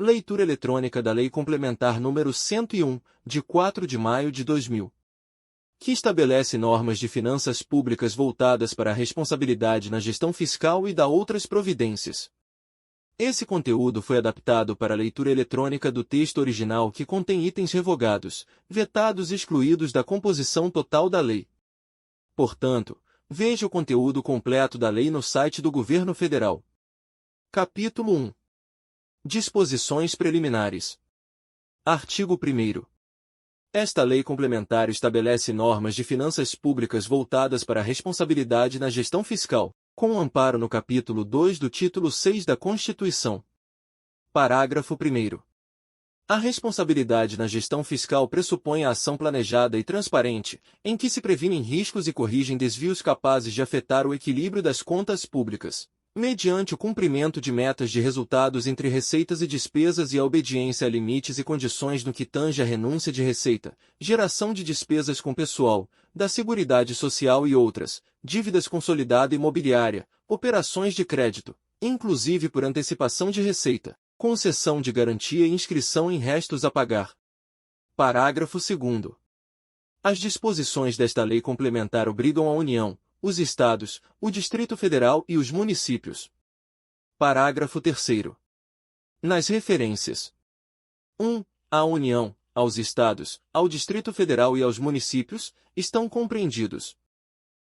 Leitura eletrônica da Lei Complementar nº 101, de 4 de maio de 2000, que estabelece normas de finanças públicas voltadas para a responsabilidade na gestão fiscal e dá outras providências. Esse conteúdo foi adaptado para a leitura eletrônica do texto original que contém itens revogados, vetados e excluídos da composição total da lei. Portanto, veja o conteúdo completo da lei no site do Governo Federal. Capítulo 1. Disposições preliminares. Artigo 1º. Esta lei complementar estabelece normas de finanças públicas voltadas para a responsabilidade na gestão fiscal, com amparo no capítulo 2 do título 6 da Constituição. Parágrafo 1º. A responsabilidade na gestão fiscal pressupõe a ação planejada e transparente, em que se previnem riscos e corrigem desvios capazes de afetar o equilíbrio das contas públicas, mediante o cumprimento de metas de resultados entre receitas e despesas e a obediência a limites e condições no que tange à renúncia de receita, geração de despesas com pessoal, da Seguridade Social e outras, dívidas consolidada imobiliária, operações de crédito, inclusive por antecipação de receita, concessão de garantia e inscrição em restos a pagar. Parágrafo 2º. As disposições desta lei complementar obrigam a União, os Estados, o Distrito Federal e os municípios. Parágrafo 3º. Nas referências 1. À União, aos Estados, ao Distrito Federal e aos municípios, estão compreendidos: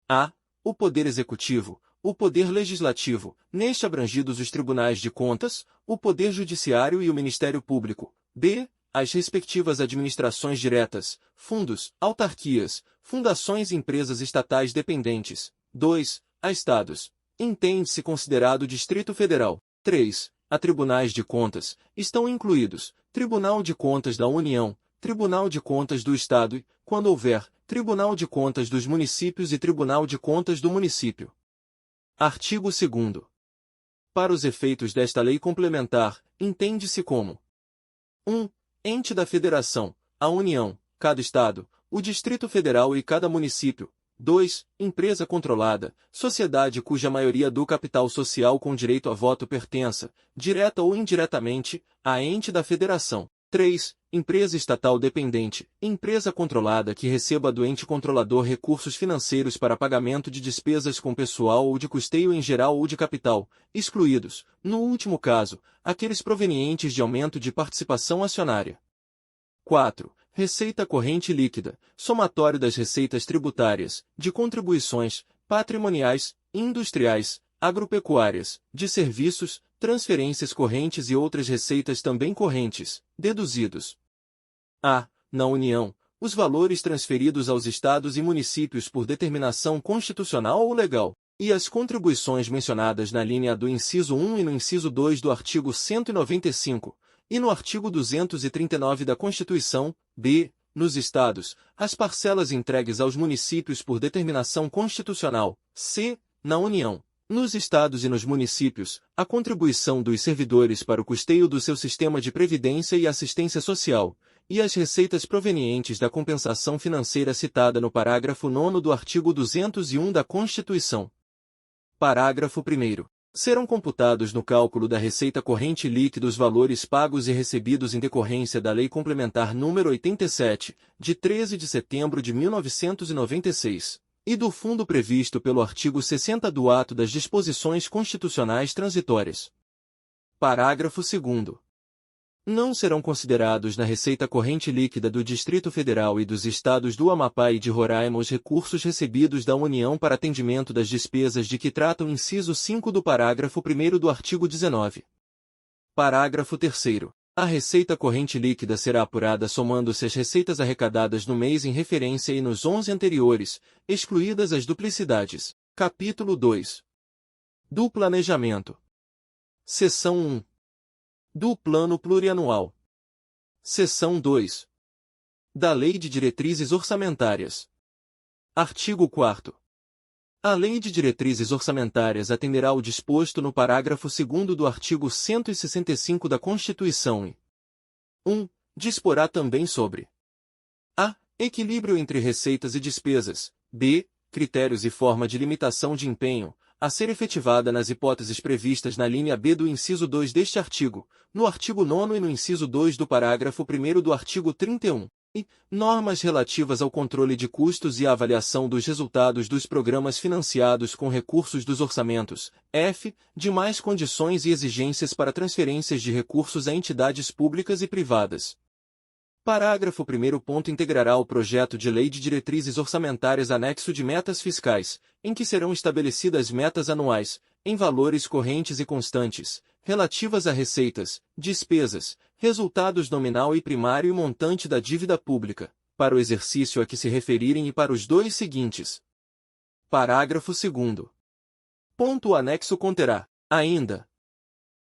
a. O Poder Executivo, o Poder Legislativo, neste abrangidos os Tribunais de Contas, o Poder Judiciário e o Ministério Público. b. As respectivas administrações diretas, fundos, autarquias, fundações e empresas estatais dependentes. 2. A Estados. Entende-se considerado Distrito Federal. 3. A Tribunais de Contas, estão incluídos Tribunal de Contas da União, Tribunal de Contas do Estado e, quando houver, Tribunal de Contas dos Municípios e Tribunal de Contas do Município. Artigo 2º. Para os efeitos desta lei complementar, entende-se como 1. Ente da Federação, a União, cada Estado, o Distrito Federal e cada município. 2. Empresa controlada, sociedade cuja maioria do capital social com direito a voto pertença, direta ou indiretamente, a ente da Federação. 3. Empresa estatal dependente, empresa controlada que receba do ente controlador recursos financeiros para pagamento de despesas com pessoal ou de custeio em geral ou de capital, excluídos, no último caso, aqueles provenientes de aumento de participação acionária. 4. Receita corrente líquida, somatório das receitas tributárias, de contribuições, patrimoniais, industriais, agropecuárias, de serviços, transferências correntes e outras receitas também correntes, deduzidos. A. Na União, os valores transferidos aos Estados e municípios por determinação constitucional ou legal, e as contribuições mencionadas na linha do inciso 1 e no inciso 2 do artigo 195, e no artigo 239 da Constituição. B. Nos Estados, as parcelas entregues aos municípios por determinação constitucional. C. Na União, nos Estados e nos municípios, a contribuição dos servidores para o custeio do seu sistema de previdência e assistência social, e as receitas provenientes da compensação financeira citada no parágrafo 9º do artigo 201 da Constituição. Parágrafo 1º. Serão computados no cálculo da receita corrente líquida os valores pagos e recebidos em decorrência da Lei Complementar nº 87, de 13 de setembro de 1996, e do fundo previsto pelo artigo 60 do Ato das Disposições Constitucionais Transitórias. Parágrafo 2º. Não serão considerados na receita corrente líquida do Distrito Federal e dos Estados do Amapá e de Roraima os recursos recebidos da União para atendimento das despesas de que trata o inciso 5 do parágrafo 1º do artigo 19. Parágrafo 3º. A receita corrente líquida será apurada somando-se as receitas arrecadadas no mês em referência e nos 11 anteriores, excluídas as duplicidades. Capítulo 2. Do Planejamento. Seção 1. Do Plano Plurianual. Seção 2. Da Lei de Diretrizes Orçamentárias. Artigo 4º. A Lei de Diretrizes Orçamentárias atenderá ao disposto no parágrafo 2º do artigo 165 da Constituição e 1. Disporá também sobre a. Equilíbrio entre receitas e despesas, b. Critérios e forma de limitação de empenho, a ser efetivada nas hipóteses previstas na linha B do inciso 2 deste artigo, no artigo 9º e no inciso 2 do parágrafo 1º do artigo 31. E normas relativas ao controle de custos e à avaliação dos resultados dos programas financiados com recursos dos orçamentos. F. Demais condições e exigências para transferências de recursos a entidades públicas e privadas. Parágrafo 1º. Integrará o projeto de lei de diretrizes orçamentárias anexo de metas fiscais, em que serão estabelecidas metas anuais, em valores correntes e constantes, relativas a receitas, despesas, resultados nominal e primário e montante da dívida pública, para o exercício a que se referirem e para os dois seguintes. Parágrafo 2º. O anexo conterá, ainda,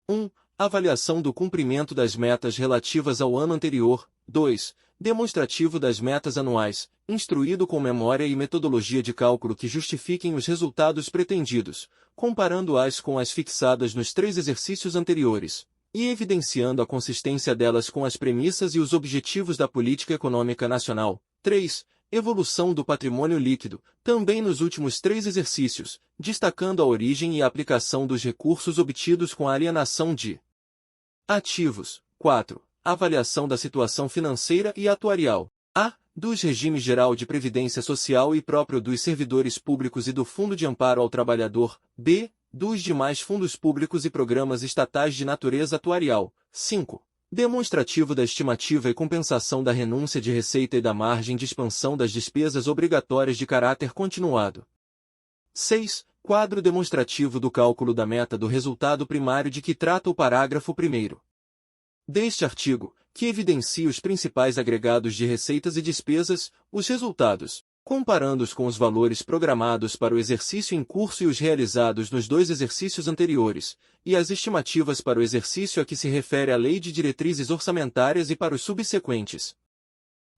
1. Avaliação do cumprimento das metas relativas ao ano anterior. 2. Demonstrativo das metas anuais, instruído com memória e metodologia de cálculo que justifiquem os resultados pretendidos, comparando-as com as fixadas nos 3 exercícios anteriores, e evidenciando a consistência delas com as premissas e os objetivos da política econômica nacional. 3. Evolução do patrimônio líquido, também nos últimos 3 exercícios, destacando a origem e a aplicação dos recursos obtidos com a alienação de ativos. 4. Avaliação da situação financeira e atuarial. A. Dos regimes geral de previdência social e próprio dos servidores públicos e do Fundo de Amparo ao Trabalhador. B. Dos demais fundos públicos e programas estatais de natureza atuarial. 5. Demonstrativo da estimativa e compensação da renúncia de receita e da margem de expansão das despesas obrigatórias de caráter continuado. 6. Quadro demonstrativo do cálculo da meta do resultado primário de que trata o parágrafo 1º deste artigo, que evidencia os principais agregados de receitas e despesas, os resultados, comparando-os com os valores programados para o exercício em curso e os realizados nos 2 exercícios anteriores, e as estimativas para o exercício a que se refere a Lei de Diretrizes Orçamentárias e para os subsequentes.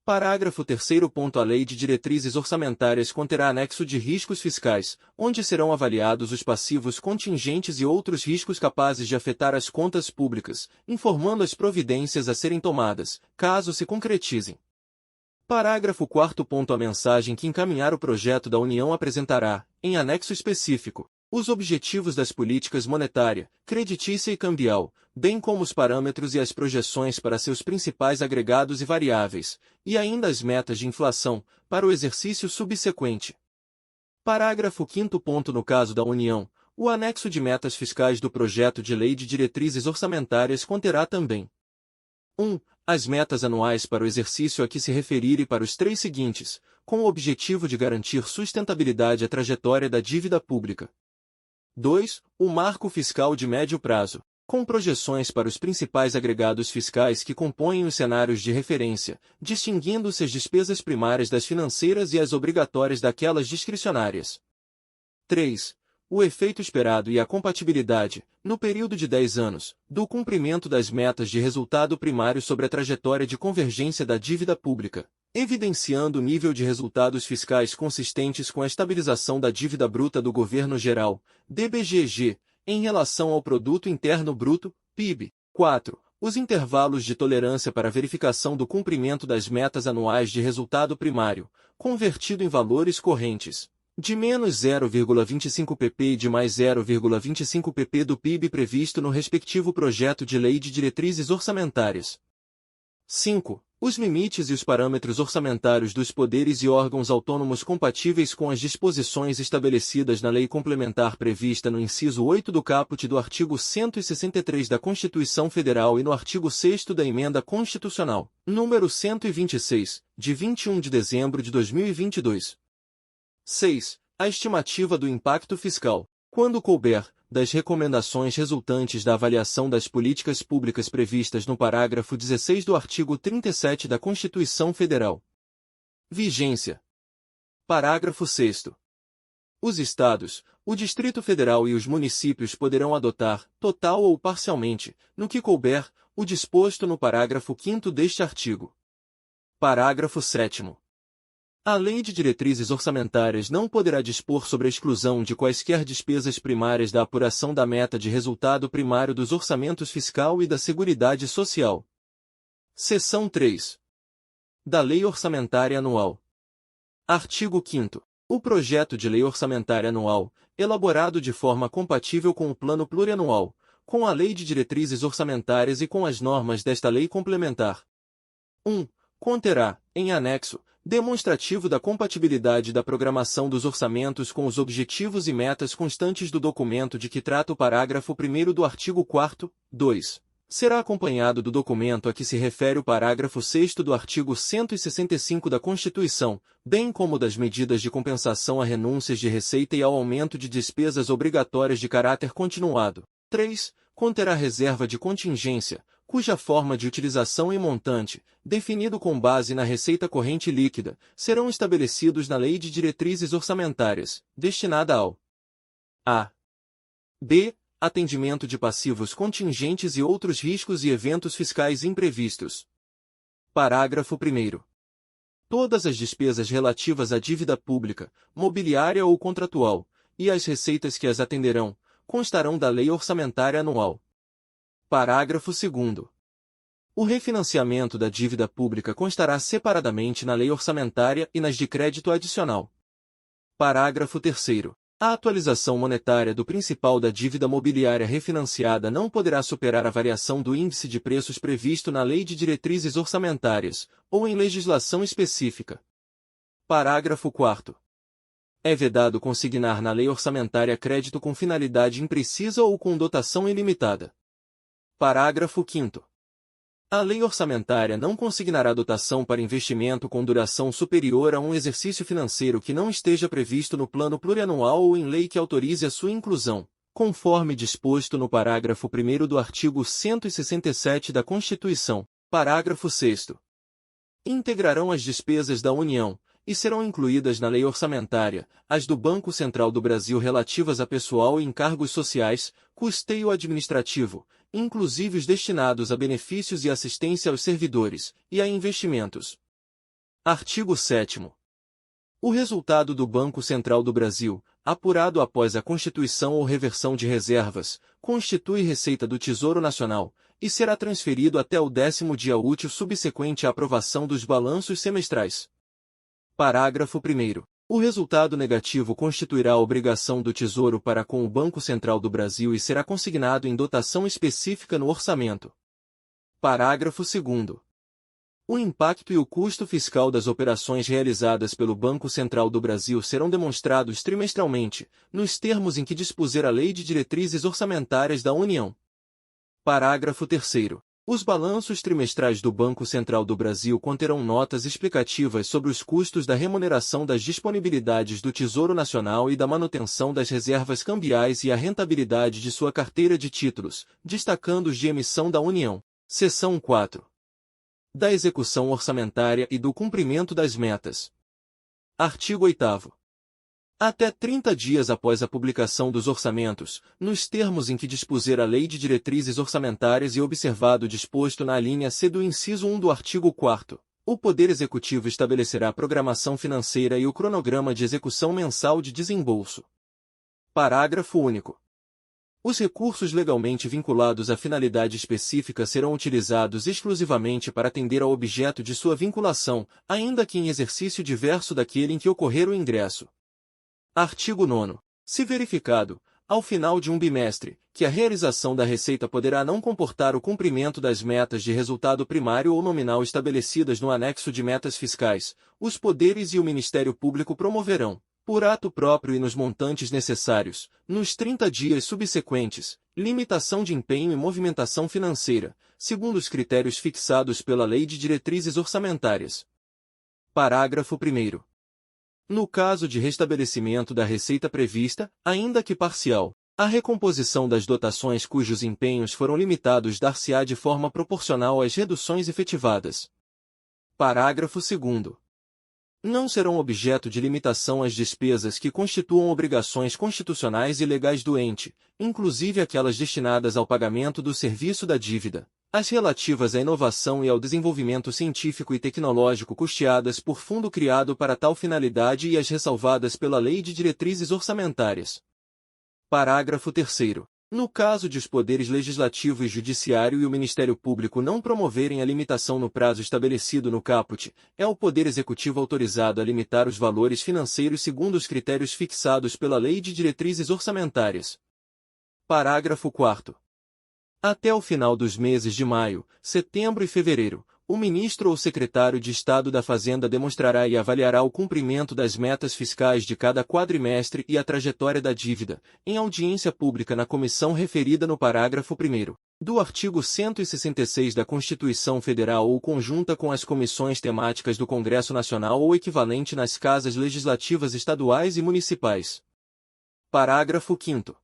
Parágrafo 3º. A Lei de Diretrizes Orçamentárias conterá anexo de riscos fiscais, onde serão avaliados os passivos contingentes e outros riscos capazes de afetar as contas públicas, informando as providências a serem tomadas, caso se concretizem. Parágrafo 4º. A mensagem que encaminhar o projeto da União apresentará, em anexo específico, os objetivos das políticas monetária, creditícia e cambial, bem como os parâmetros e as projeções para seus principais agregados e variáveis, e ainda as metas de inflação, para o exercício subsequente. Parágrafo 5º. No caso da União, o anexo de metas fiscais do projeto de lei de diretrizes orçamentárias conterá também 1. As metas anuais para o exercício a que se referir e para os 3 seguintes, com o objetivo de garantir sustentabilidade à trajetória da dívida pública. 2. O marco fiscal de médio prazo, com projeções para os principais agregados fiscais que compõem os cenários de referência, distinguindo-se as despesas primárias das financeiras e as obrigatórias daquelas discricionárias. 3. O efeito esperado e a compatibilidade, no período de 10 anos, do cumprimento das metas de resultado primário sobre a trajetória de convergência da dívida pública, evidenciando o nível de resultados fiscais consistentes com a estabilização da dívida bruta do governo geral, DBGG, em relação ao Produto Interno Bruto, PIB. 4. Os intervalos de tolerância para verificação do cumprimento das metas anuais de resultado primário, convertido em valores correntes, de menos 0,25 pp e de mais 0,25 pp do PIB previsto no respectivo projeto de lei de diretrizes orçamentárias. 5. Os limites e os parâmetros orçamentários dos poderes e órgãos autônomos compatíveis com as disposições estabelecidas na lei complementar prevista no inciso 8 do caput do artigo 163 da Constituição Federal e no artigo 6º da Emenda Constitucional, número 126, de 21 de dezembro de 2022. 6. A estimativa do impacto fiscal, quando couber, das recomendações resultantes da avaliação das políticas públicas previstas no parágrafo 16 do artigo 37 da Constituição Federal. Vigência. Parágrafo 6º. Os Estados, o Distrito Federal e os municípios poderão adotar, total ou parcialmente, no que couber, o disposto no parágrafo 5º deste artigo. Parágrafo 7º. A Lei de Diretrizes Orçamentárias não poderá dispor sobre a exclusão de quaisquer despesas primárias da apuração da meta de resultado primário dos orçamentos fiscal e da Seguridade Social. Seção 3. Da Lei Orçamentária Anual. Artigo 5º. O projeto de lei orçamentária anual, elaborado de forma compatível com o Plano Plurianual, com a Lei de Diretrizes Orçamentárias e com as normas desta lei complementar. 1. Conterá, em anexo, demonstrativo da compatibilidade da programação dos orçamentos com os objetivos e metas constantes do documento de que trata o parágrafo 1º do artigo 4º. 2. Será acompanhado do documento a que se refere o parágrafo 6º do artigo 165 da Constituição, bem como das medidas de compensação a renúncias de receita e ao aumento de despesas obrigatórias de caráter continuado. 3. Conterá reserva de contingência, cuja forma de utilização e montante, definido com base na receita corrente líquida, serão estabelecidos na Lei de Diretrizes Orçamentárias, destinada ao a. b. Atendimento de passivos contingentes e outros riscos e eventos fiscais imprevistos. Parágrafo 1º. Todas as despesas relativas à dívida pública, mobiliária ou contratual, e as receitas que as atenderão, constarão da Lei Orçamentária Anual. Parágrafo 2º. O refinanciamento da dívida pública constará separadamente na Lei Orçamentária e nas de crédito adicional. Parágrafo 3º. A atualização monetária do principal da dívida mobiliária refinanciada não poderá superar a variação do índice de preços previsto na Lei de Diretrizes Orçamentárias, ou em legislação específica. Parágrafo 4º. É vedado consignar na lei orçamentária crédito com finalidade imprecisa ou com dotação ilimitada. Parágrafo 5º. A lei orçamentária não consignará dotação para investimento com duração superior a um exercício financeiro que não esteja previsto no plano plurianual ou em lei que autorize a sua inclusão, conforme disposto no parágrafo 1º do artigo 167 da Constituição. Parágrafo 6º. Integrarão as despesas da União, e serão incluídas na lei orçamentária, as do Banco Central do Brasil relativas a pessoal e encargos sociais, custeio administrativo, inclusive os destinados a benefícios e assistência aos servidores, e a investimentos. Artigo 7º. O resultado do Banco Central do Brasil, apurado após a constituição ou reversão de reservas, constitui receita do Tesouro Nacional, e será transferido até o 10º dia útil subsequente à aprovação dos balanços semestrais. Parágrafo 1º. O resultado negativo constituirá a obrigação do Tesouro para com o Banco Central do Brasil e será consignado em dotação específica no orçamento. Parágrafo 2º. O impacto e o custo fiscal das operações realizadas pelo Banco Central do Brasil serão demonstrados trimestralmente, nos termos em que dispuser a Lei de Diretrizes Orçamentárias da União. Parágrafo 3º. Os balanços trimestrais do Banco Central do Brasil conterão notas explicativas sobre os custos da remuneração das disponibilidades do Tesouro Nacional e da manutenção das reservas cambiais e a rentabilidade de sua carteira de títulos, destacando os de emissão da União. Seção 4. Da execução orçamentária e do cumprimento das metas. Artigo 8º. Até 30 dias após a publicação dos orçamentos, nos termos em que dispuser a Lei de Diretrizes Orçamentárias e observado o disposto na alínea C do inciso 1 do artigo 4º, o Poder Executivo estabelecerá a programação financeira e o cronograma de execução mensal de desembolso. Parágrafo único. Os recursos legalmente vinculados à finalidade específica serão utilizados exclusivamente para atender ao objeto de sua vinculação, ainda que em exercício diverso daquele em que ocorrer o ingresso. Artigo 9º. Se verificado, ao final de um bimestre, que a realização da receita poderá não comportar o cumprimento das metas de resultado primário ou nominal estabelecidas no anexo de metas fiscais, os poderes e o Ministério Público promoverão, por ato próprio e nos montantes necessários, nos 30 dias subsequentes, limitação de empenho e movimentação financeira, segundo os critérios fixados pela Lei de Diretrizes Orçamentárias. Parágrafo 1º. No caso de restabelecimento da receita prevista, ainda que parcial, a recomposição das dotações cujos empenhos foram limitados dar-se-á de forma proporcional às reduções efetivadas. Parágrafo 2º. Não serão objeto de limitação as despesas que constituam obrigações constitucionais e legais do ente, inclusive aquelas destinadas ao pagamento do serviço da dívida, as relativas à inovação e ao desenvolvimento científico e tecnológico custeadas por fundo criado para tal finalidade e as ressalvadas pela Lei de Diretrizes Orçamentárias. Parágrafo 3º. No caso de os poderes legislativo e judiciário e o Ministério Público não promoverem a limitação no prazo estabelecido no caput, é o Poder Executivo autorizado a limitar os valores financeiros segundo os critérios fixados pela Lei de Diretrizes Orçamentárias. Parágrafo 4º. Até o final dos meses de maio, setembro e fevereiro, o ministro ou secretário de Estado da Fazenda demonstrará e avaliará o cumprimento das metas fiscais de cada quadrimestre e a trajetória da dívida, em audiência pública na comissão referida no parágrafo 1º do artigo 166 da Constituição Federal ou conjunta com as comissões temáticas do Congresso Nacional ou equivalente nas casas legislativas estaduais e municipais. Parágrafo 5º.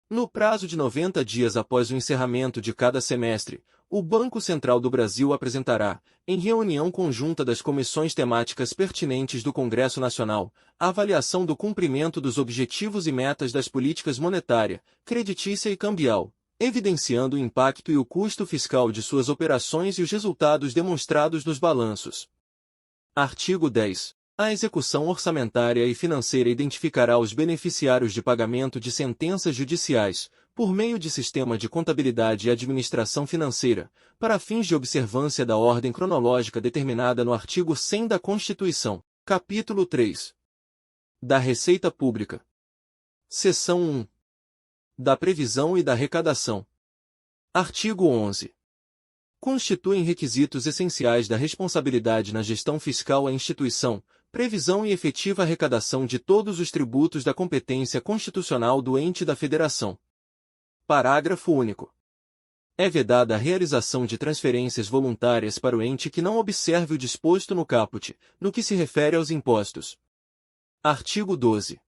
No prazo de 90 dias após o encerramento de cada semestre, o Banco Central do Brasil apresentará, em reunião conjunta das comissões temáticas pertinentes do Congresso Nacional, a avaliação do cumprimento dos objetivos e metas das políticas monetária, creditícia e cambial, evidenciando o impacto e o custo fiscal de suas operações e os resultados demonstrados nos balanços. Artigo 10. A execução orçamentária e financeira identificará os beneficiários de pagamento de sentenças judiciais, por meio de sistema de contabilidade e administração financeira, para fins de observância da ordem cronológica determinada no artigo 100 da Constituição, capítulo 3. Da Receita Pública. Seção 1. Da Previsão e da Arrecadação. Artigo 11. Constituem requisitos essenciais da responsabilidade na gestão fiscal a instituição, previsão e efetiva arrecadação de todos os tributos da competência constitucional do ente da Federação. Parágrafo único. É vedada a realização de transferências voluntárias para o ente que não observe o disposto no caput, no que se refere aos impostos. Artigo 12.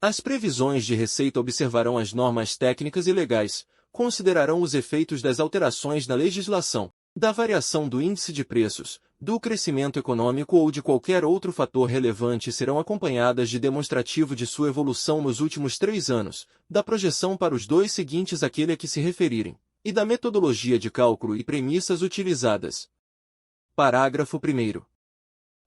As previsões de receita observarão as normas técnicas e legais, considerarão os efeitos das alterações na legislação, da variação do índice de preços, do crescimento econômico ou de qualquer outro fator relevante e serão acompanhadas de demonstrativo de sua evolução nos últimos 3 anos, da projeção para os 2 seguintes àquele a que se referirem, e da metodologia de cálculo e premissas utilizadas. Parágrafo 1º.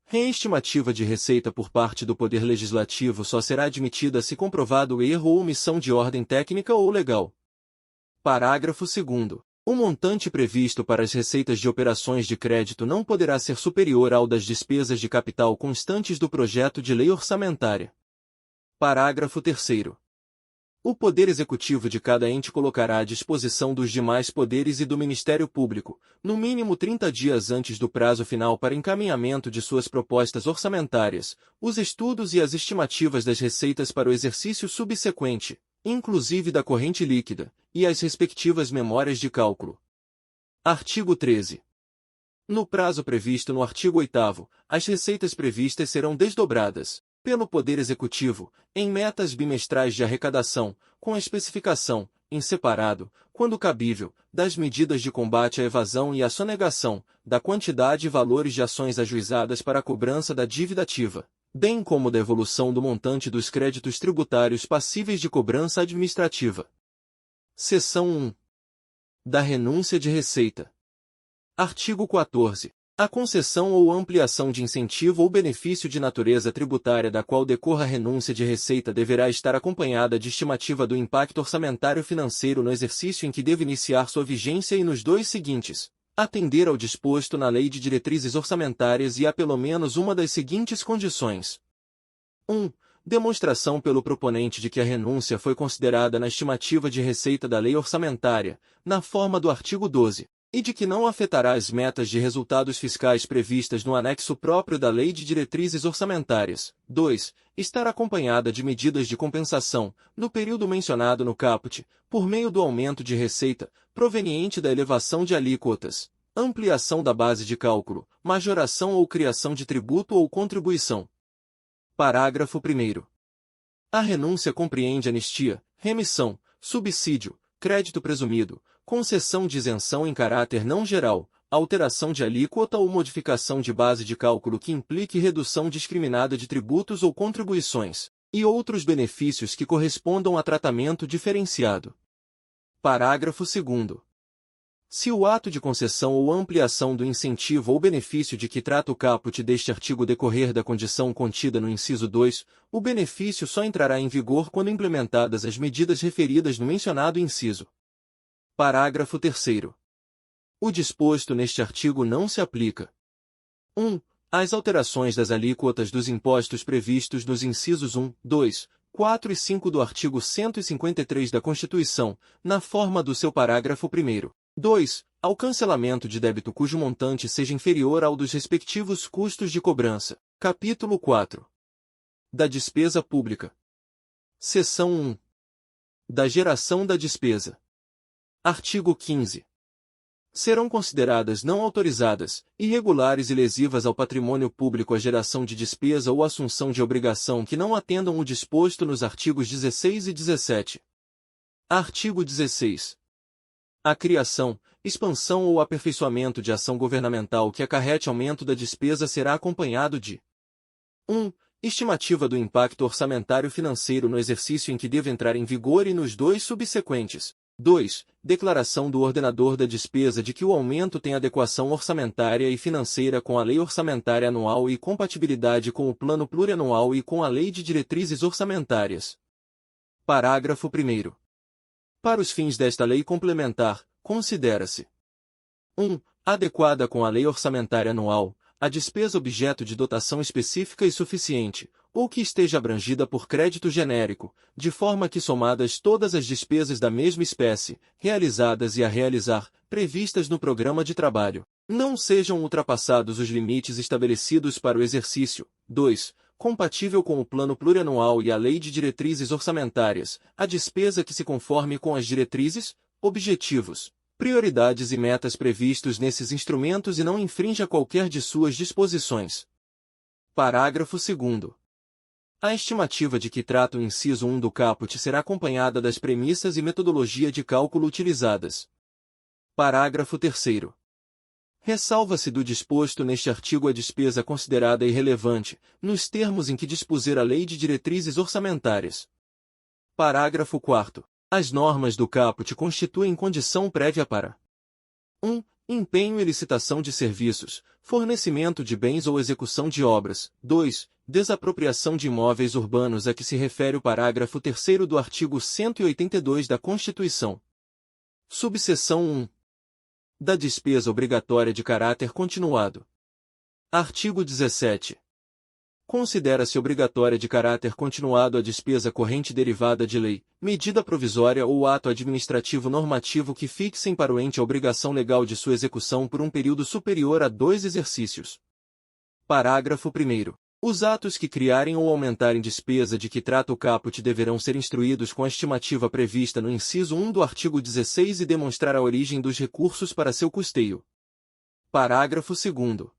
Reestimativa de receita por parte do Poder Legislativo só será admitida se comprovado erro ou omissão de ordem técnica ou legal. Parágrafo 2º. O montante previsto para as receitas de operações de crédito não poderá ser superior ao das despesas de capital constantes do projeto de lei orçamentária. Parágrafo 3º. O Poder Executivo de cada ente colocará à disposição dos demais poderes e do Ministério Público, no mínimo 30 dias antes do prazo final para encaminhamento de suas propostas orçamentárias, os estudos e as estimativas das receitas para o exercício subsequente, inclusive da corrente líquida, e as respectivas memórias de cálculo. Artigo 13. No prazo previsto no artigo 8º, as receitas previstas serão desdobradas, pelo Poder Executivo, em metas bimestrais de arrecadação, com a especificação, em separado, quando cabível, das medidas de combate à evasão e à sonegação, da quantidade e valores de ações ajuizadas para a cobrança da dívida ativa, bem como da evolução do montante dos créditos tributários passíveis de cobrança administrativa. Seção 1. Da renúncia de receita. Artigo 14. A concessão ou ampliação de incentivo ou benefício de natureza tributária da qual decorra a renúncia de receita deverá estar acompanhada de estimativa do impacto orçamentário financeiro no exercício em que deve iniciar sua vigência e nos 2 seguintes, atender ao disposto na Lei de Diretrizes Orçamentárias e a pelo menos uma das seguintes condições. 1. Demonstração pelo proponente de que a renúncia foi considerada na estimativa de receita da lei orçamentária, na forma do artigo 12, e de que não afetará as metas de resultados fiscais previstas no anexo próprio da Lei de Diretrizes Orçamentárias. 2. Estar acompanhada de medidas de compensação, no período mencionado no caput, por meio do aumento de receita, proveniente da elevação de alíquotas, ampliação da base de cálculo, majoração ou criação de tributo ou contribuição. Parágrafo 1º. A renúncia compreende anistia, remissão, subsídio, crédito presumido, concessão de isenção em caráter não geral, alteração de alíquota ou modificação de base de cálculo que implique redução discriminada de tributos ou contribuições, e outros benefícios que correspondam a tratamento diferenciado. Parágrafo 2º. Se o ato de concessão ou ampliação do incentivo ou benefício de que trata o caput deste artigo decorrer da condição contida no inciso 2, o benefício só entrará em vigor quando implementadas as medidas referidas no mencionado inciso. Parágrafo 3º. O disposto neste artigo não se aplica. 1. Às alterações das alíquotas dos impostos previstos nos incisos 1, 2, 4 e 5 do artigo 153 da Constituição, na forma do seu parágrafo 1º. 2. Ao cancelamento de débito cujo montante seja inferior ao dos respectivos custos de cobrança. Capítulo 4. Da despesa pública. Seção 1. Da geração da despesa. Artigo 15. Serão consideradas não autorizadas, irregulares e lesivas ao patrimônio público a geração de despesa ou assunção de obrigação que não atendam o disposto nos artigos 16 e 17. Artigo 16. A criação, expansão ou aperfeiçoamento de ação governamental que acarrete aumento da despesa será acompanhado de 1. Estimativa do impacto orçamentário financeiro no exercício em que deve entrar em vigor e nos dois subsequentes. 2. Declaração do ordenador da despesa de que o aumento tem adequação orçamentária e financeira com a Lei Orçamentária Anual e compatibilidade com o Plano Plurianual e com a Lei de Diretrizes Orçamentárias. Parágrafo 1º. Para os fins desta lei complementar, considera-se 1. Adequada com a Lei Orçamentária Anual, a despesa objeto de dotação específica e suficiente, ou que esteja abrangida por crédito genérico, de forma que somadas todas as despesas da mesma espécie, realizadas e a realizar, previstas no programa de trabalho, não sejam ultrapassados os limites estabelecidos para o exercício. 2. Compatível com o Plano Plurianual e a Lei de Diretrizes Orçamentárias, a despesa que se conforme com as diretrizes, objetivos, prioridades e metas previstos nesses instrumentos e não infrinja qualquer de suas disposições. Parágrafo 2º. A estimativa de que trata o inciso 1 do caput será acompanhada das premissas e metodologia de cálculo utilizadas. Parágrafo 3º. Ressalva-se do disposto neste artigo a despesa considerada irrelevante, nos termos em que dispuser a Lei de Diretrizes Orçamentárias. Parágrafo 4º. As normas do caput constituem condição prévia para 1. Empenho e licitação de serviços, fornecimento de bens ou execução de obras. 2. Desapropriação de imóveis urbanos a que se refere o parágrafo 3º do artigo 182 da Constituição. Subseção 1. Da despesa obrigatória de caráter continuado. Artigo 17. Considera-se obrigatória de caráter continuado a despesa corrente derivada de lei, medida provisória ou ato administrativo normativo que fixem para o ente a obrigação legal de sua execução por um período superior a 2 exercícios. Parágrafo 1º. Os atos que criarem ou aumentarem despesa de que trata o caput deverão ser instruídos com a estimativa prevista no inciso 1 do artigo 16 e demonstrar a origem dos recursos para seu custeio. Parágrafo 2º.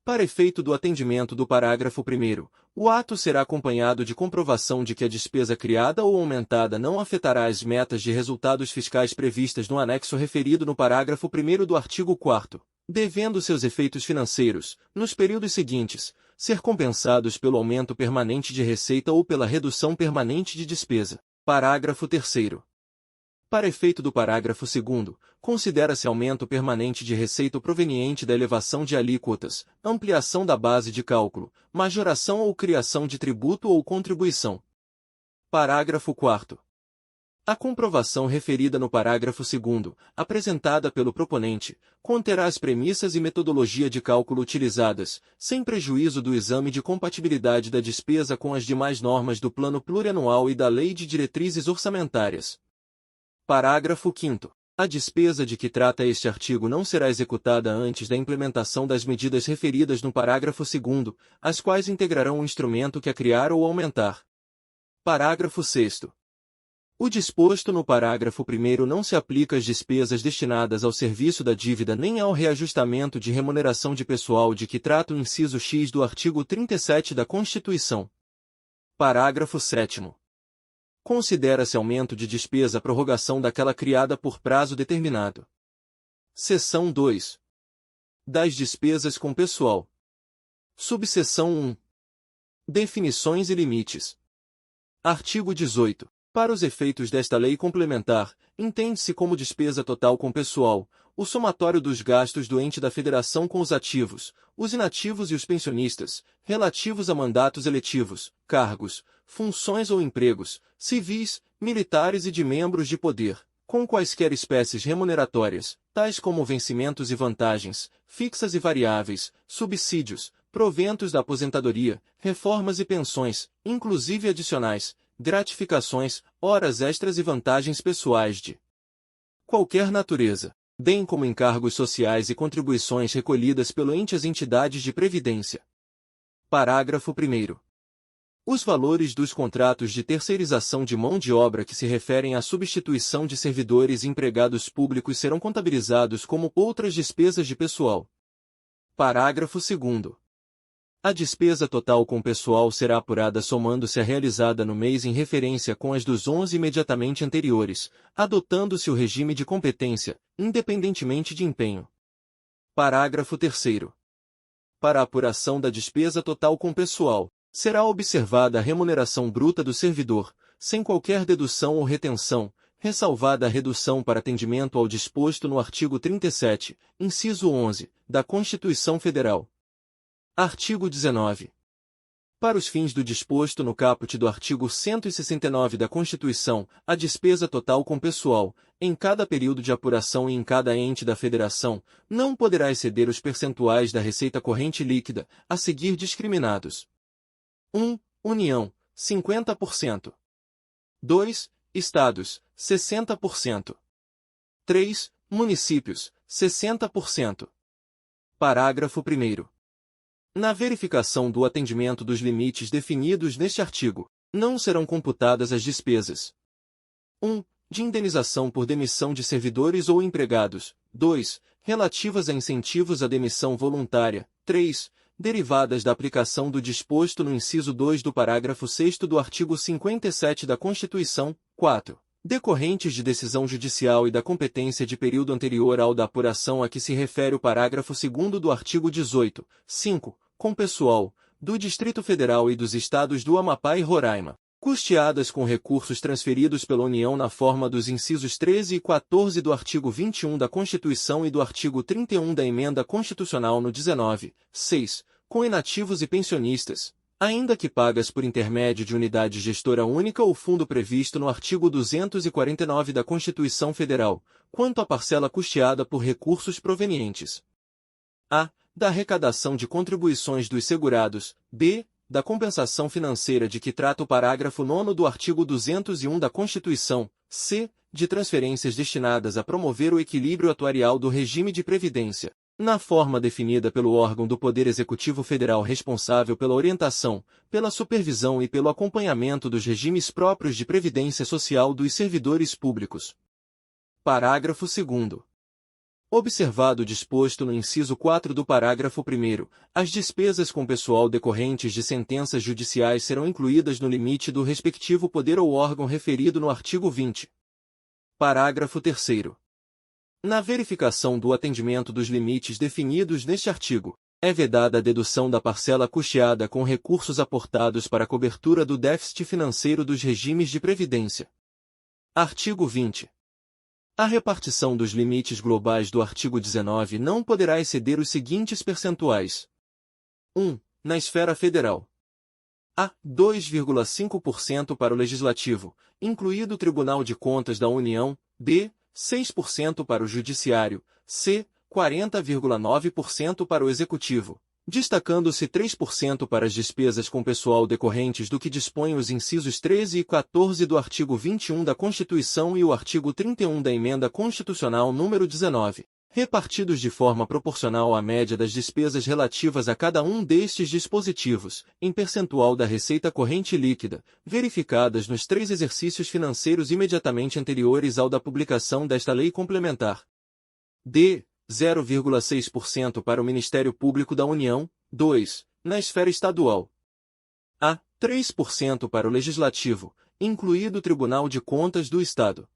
Para efeito do atendimento do parágrafo 1º, o ato será acompanhado de comprovação de que a despesa criada ou aumentada não afetará as metas de resultados fiscais previstas no anexo referido no parágrafo 1º do artigo 4º, devendo seus efeitos financeiros, nos períodos seguintes, ser compensados pelo aumento permanente de receita ou pela redução permanente de despesa. Parágrafo 3º. Para efeito do parágrafo 2º, considera-se aumento permanente de receita proveniente da elevação de alíquotas, ampliação da base de cálculo, majoração ou criação de tributo ou contribuição. Parágrafo 4º. A comprovação referida no parágrafo 2º, apresentada pelo proponente, conterá as premissas e metodologia de cálculo utilizadas, sem prejuízo do exame de compatibilidade da despesa com as demais normas do Plano Plurianual e da Lei de Diretrizes Orçamentárias. Parágrafo 5º. A despesa de que trata este artigo não será executada antes da implementação das medidas referidas no parágrafo 2º, as quais integrarão o instrumento que a criar ou aumentar. Parágrafo 6º. O disposto no parágrafo 1º não se aplica às despesas destinadas ao serviço da dívida nem ao reajustamento de remuneração de pessoal de que trata o inciso X do artigo 37 da Constituição. Parágrafo 7º. Considera-se aumento de despesa a prorrogação daquela criada por prazo determinado. Seção 2. Das despesas com pessoal. Subseção 1. Definições e limites. Artigo 18. Para os efeitos desta lei complementar, entende-se como despesa total com pessoal, o somatório dos gastos do ente da federação com os ativos, os inativos e os pensionistas, relativos a mandatos eletivos, cargos, funções ou empregos, civis, militares e de membros de poder, com quaisquer espécies remuneratórias, tais como vencimentos e vantagens, fixas e variáveis, subsídios, proventos da aposentadoria, reformas e pensões, inclusive adicionais, gratificações, horas extras e vantagens pessoais de qualquer natureza, bem como encargos sociais e contribuições recolhidas pelo ente às entidades de previdência. Parágrafo 1º. Os valores dos contratos de terceirização de mão de obra que se referem à substituição de servidores e empregados públicos serão contabilizados como outras despesas de pessoal. Parágrafo 2º. A despesa total com pessoal será apurada somando-se a realizada no mês em referência com as dos 11 imediatamente anteriores, adotando-se o regime de competência, independentemente de empenho. Parágrafo 3º. Para a apuração da despesa total com pessoal, será observada a remuneração bruta do servidor, sem qualquer dedução ou retenção, ressalvada a redução para atendimento ao disposto no artigo 37, inciso 11, da Constituição Federal. Artigo 19. Para os fins do disposto no caput do artigo 169 da Constituição, a despesa total com pessoal, em cada período de apuração e em cada ente da Federação, não poderá exceder os percentuais da receita corrente líquida, a seguir discriminados. 1. União, 50%. 2. Estados, 60%. 3. Municípios, 60%. Parágrafo 1º. Na verificação do atendimento dos limites definidos neste artigo, não serão computadas as despesas 1. De indenização por demissão de servidores ou empregados, 2. Relativas a incentivos à demissão voluntária, 3. Derivadas da aplicação do disposto no inciso 2 do parágrafo 6º do artigo 57 da Constituição, 4. Decorrentes de decisão judicial e da competência de período anterior ao da apuração a que se refere o parágrafo 2º do artigo 18, 5. Com pessoal, do Distrito Federal e dos Estados do Amapá e Roraima, custeadas com recursos transferidos pela União na forma dos incisos 13 e 14 do artigo 21 da Constituição e do artigo 31 da Emenda Constitucional no 19, 6, com inativos e pensionistas, ainda que pagas por intermédio de unidade gestora única ou fundo previsto no artigo 249 da Constituição Federal, quanto à parcela custeada por recursos provenientes a. Da arrecadação de contribuições dos segurados, b. Da compensação financeira de que trata o parágrafo 9º do artigo 201 da Constituição, c. De transferências destinadas a promover o equilíbrio atuarial do regime de previdência, na forma definida pelo órgão do Poder Executivo Federal responsável pela orientação, pela supervisão e pelo acompanhamento dos regimes próprios de previdência social dos servidores públicos. Parágrafo 2º. Observado o disposto no inciso 4 do parágrafo 1º, as despesas com pessoal decorrentes de sentenças judiciais serão incluídas no limite do respectivo poder ou órgão referido no artigo 20. Parágrafo 3º. Na verificação do atendimento dos limites definidos neste artigo, é vedada a dedução da parcela custeada com recursos aportados para a cobertura do déficit financeiro dos regimes de previdência. Artigo 20. A repartição dos limites globais do artigo 19 não poderá exceder os seguintes percentuais. 1. Na esfera federal. A. 2,5% para o Legislativo, incluído o Tribunal de Contas da União. B. 6% para o Judiciário. C. 40,9% para o Executivo, destacando-se 3% para as despesas com pessoal decorrentes do que dispõem os incisos 13 e 14 do artigo 21 da Constituição e o artigo 31 da Emenda Constitucional nº 19, repartidos de forma proporcional à média das despesas relativas a cada um destes dispositivos, em percentual da receita corrente líquida, verificadas nos 3 exercícios financeiros imediatamente anteriores ao da publicação desta lei complementar. D. 0,6% para o Ministério Público da União, 2. Na esfera estadual. A. 3% para o Legislativo, incluído o Tribunal de Contas do Estado.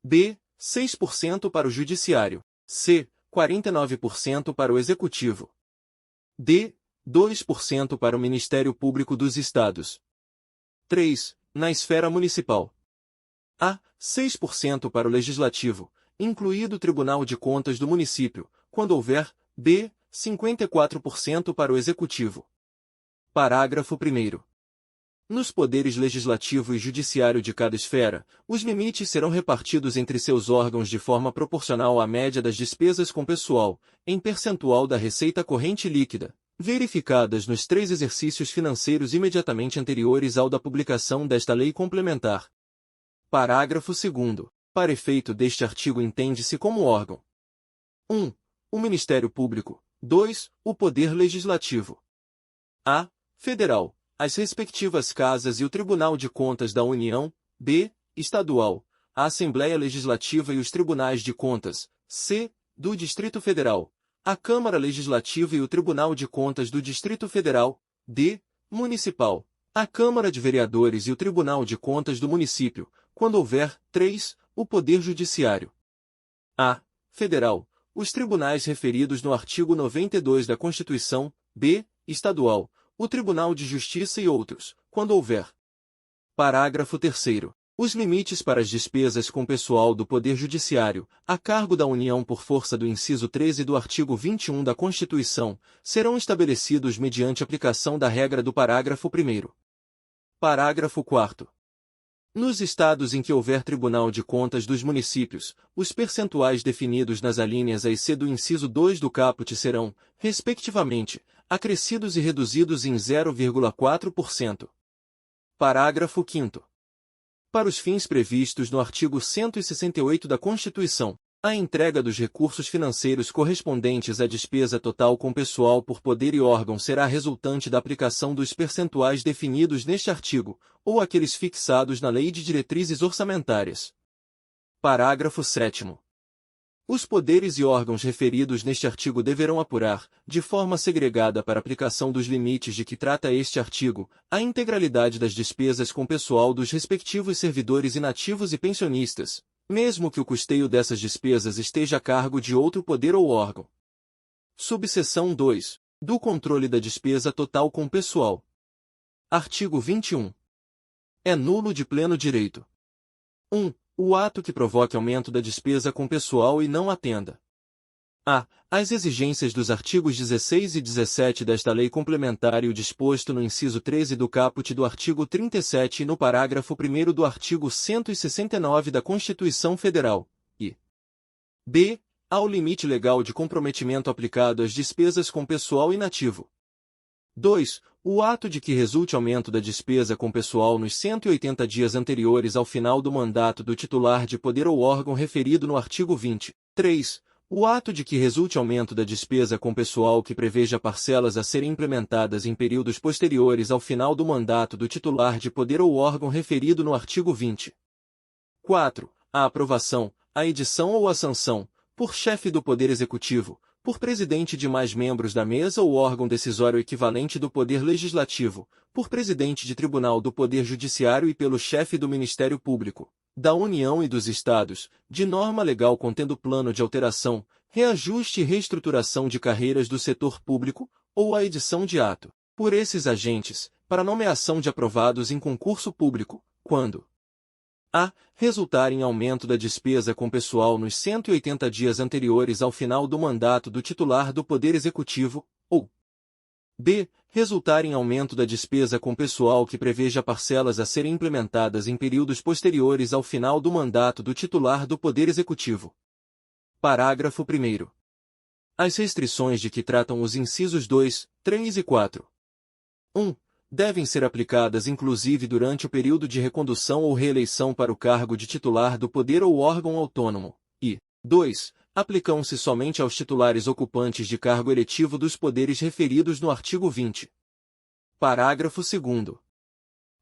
B. 6% para o Judiciário. C. 49% para o Executivo. D. 2% para o Ministério Público dos Estados. 3. Na esfera municipal. A. 6% para o Legislativo, incluído o Tribunal de Contas do município, quando houver. B. 54% para o Executivo. Parágrafo 1º. Nos poderes legislativo e judiciário de cada esfera, os limites serão repartidos entre seus órgãos de forma proporcional à média das despesas com pessoal, em percentual da receita corrente líquida, verificadas nos 3 exercícios financeiros imediatamente anteriores ao da publicação desta lei complementar. Parágrafo 2º. Para efeito deste artigo entende-se como órgão: 1. O Ministério Público. 2. O Poder Legislativo. A. Federal. As respectivas casas e o Tribunal de Contas da União. B. Estadual. A Assembleia Legislativa e os Tribunais de Contas. C. Do Distrito Federal. A Câmara Legislativa e o Tribunal de Contas do Distrito Federal. D. Municipal. A Câmara de Vereadores e o Tribunal de Contas do Município, quando houver. 3. O Poder Judiciário. A. Federal. Os tribunais referidos no artigo 92 da Constituição. B. Estadual. O Tribunal de Justiça e outros, quando houver. Parágrafo 3º. Os limites para as despesas com pessoal do Poder Judiciário, a cargo da União por força do inciso 13 do artigo 21 da Constituição, serão estabelecidos mediante aplicação da regra do parágrafo 1º. Parágrafo 4º. Nos estados em que houver Tribunal de Contas dos municípios, os percentuais definidos nas alíneas A e C do inciso 2 do caput serão, respectivamente, acrescidos e reduzidos em 0,4%. Parágrafo 5º. Para os fins previstos no artigo 168 da Constituição, a entrega dos recursos financeiros correspondentes à despesa total com pessoal por poder e órgão será resultante da aplicação dos percentuais definidos neste artigo, ou aqueles fixados na Lei de Diretrizes Orçamentárias. Parágrafo 7º. Os poderes e órgãos referidos neste artigo deverão apurar, de forma segregada para aplicação dos limites de que trata este artigo, a integralidade das despesas com pessoal dos respectivos servidores inativos e pensionistas, mesmo que o custeio dessas despesas esteja a cargo de outro poder ou órgão. Subseção 2. Do controle da despesa total com pessoal. Artigo 21. É nulo de pleno direito. 1. O ato que provoque aumento da despesa com pessoal e não atenda a. As exigências dos artigos 16 e 17 desta lei complementar e o disposto no inciso 13 do caput do artigo 37 e no parágrafo 1º do artigo 169 da Constituição Federal, e b. Ao limite legal de comprometimento aplicado às despesas com pessoal inativo. 2. O ato de que resulte aumento da despesa com pessoal nos 180 dias anteriores ao final do mandato do titular de poder ou órgão referido no artigo 20. 3. O ato de que resulte aumento da despesa com pessoal que preveja parcelas a serem implementadas em períodos posteriores ao final do mandato do titular de poder ou órgão referido no artigo 20. 4. A aprovação, a edição ou a sanção, por chefe do Poder Executivo, por presidente de mais membros da mesa ou órgão decisório equivalente do Poder Legislativo, por presidente de tribunal do Poder Judiciário e pelo chefe do Ministério Público, da União e dos Estados, de norma legal contendo plano de alteração, reajuste e reestruturação de carreiras do setor público, ou a edição de ato, por esses agentes, para nomeação de aprovados em concurso público, quando a. Resultar em aumento da despesa com pessoal nos 180 dias anteriores ao final do mandato do titular do Poder Executivo, ou b. Resultar em aumento da despesa com pessoal que preveja parcelas a serem implementadas em períodos posteriores ao final do mandato do titular do Poder Executivo. Parágrafo 1º. As restrições de que tratam os incisos 2, 3 e 4. 1. Devem ser aplicadas inclusive durante o período de recondução ou reeleição para o cargo de titular do poder ou órgão autônomo, e 2. Aplicam-se somente aos titulares ocupantes de cargo eletivo dos poderes referidos no artigo 20. Parágrafo 2º.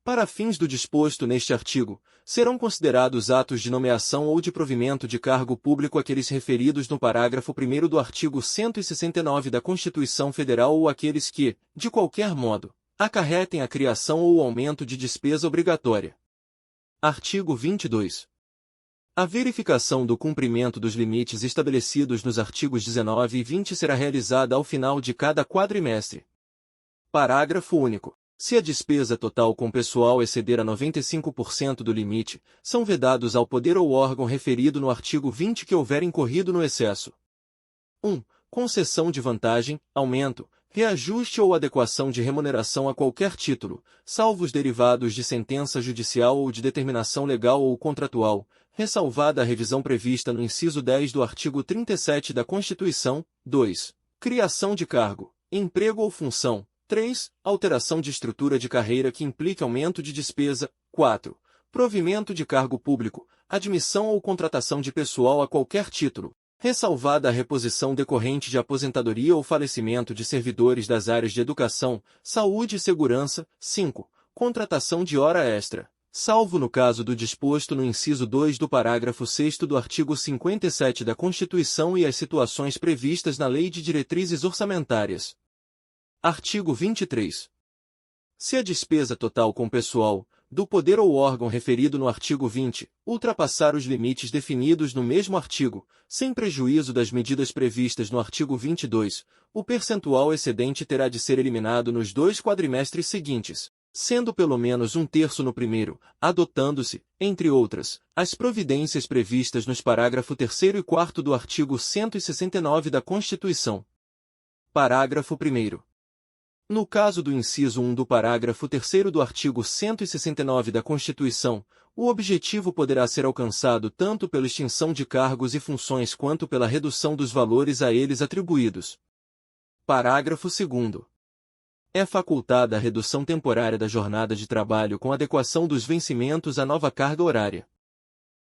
Para fins do disposto neste artigo, serão considerados atos de nomeação ou de provimento de cargo público aqueles referidos no parágrafo 1º do artigo 169 da Constituição Federal ou aqueles que, de qualquer modo, acarretem a criação ou o aumento de despesa obrigatória. Artigo 22. A verificação do cumprimento dos limites estabelecidos nos artigos 19 e 20 será realizada ao final de cada quadrimestre. Parágrafo único. Se a despesa total com pessoal exceder a 95% do limite, são vedados ao poder ou órgão referido no artigo 20 que houver incorrido no excesso. 1. Concessão de vantagem, aumento, reajuste ou adequação de remuneração a qualquer título, salvo os derivados de sentença judicial ou de determinação legal ou contratual, ressalvada a revisão prevista no inciso 10 do artigo 37 da Constituição. 2. Criação de cargo, emprego ou função. 3. Alteração de estrutura de carreira que implique aumento de despesa. 4. Provimento de cargo público, admissão ou contratação de pessoal a qualquer título, ressalvada a reposição decorrente de aposentadoria ou falecimento de servidores das áreas de educação, saúde e segurança. 5. Contratação de hora extra, salvo no caso do disposto no inciso 2 do parágrafo 6º do artigo 57 da Constituição e as situações previstas na Lei de Diretrizes Orçamentárias. Artigo 23. Se a despesa total com pessoal, do poder ou órgão referido no artigo 20, ultrapassar os limites definidos no mesmo artigo, sem prejuízo das medidas previstas no artigo 22, o percentual excedente terá de ser eliminado nos 2 quadrimestres seguintes, sendo pelo menos 1/3 no primeiro, adotando-se, entre outras, as providências previstas nos parágrafo 3º e 4º do artigo 169 da Constituição. Parágrafo 1º. No caso do inciso 1 do parágrafo 3º do artigo 169 da Constituição, o objetivo poderá ser alcançado tanto pela extinção de cargos e funções quanto pela redução dos valores a eles atribuídos. Parágrafo 2º. É facultada a redução temporária da jornada de trabalho com adequação dos vencimentos à nova carga horária.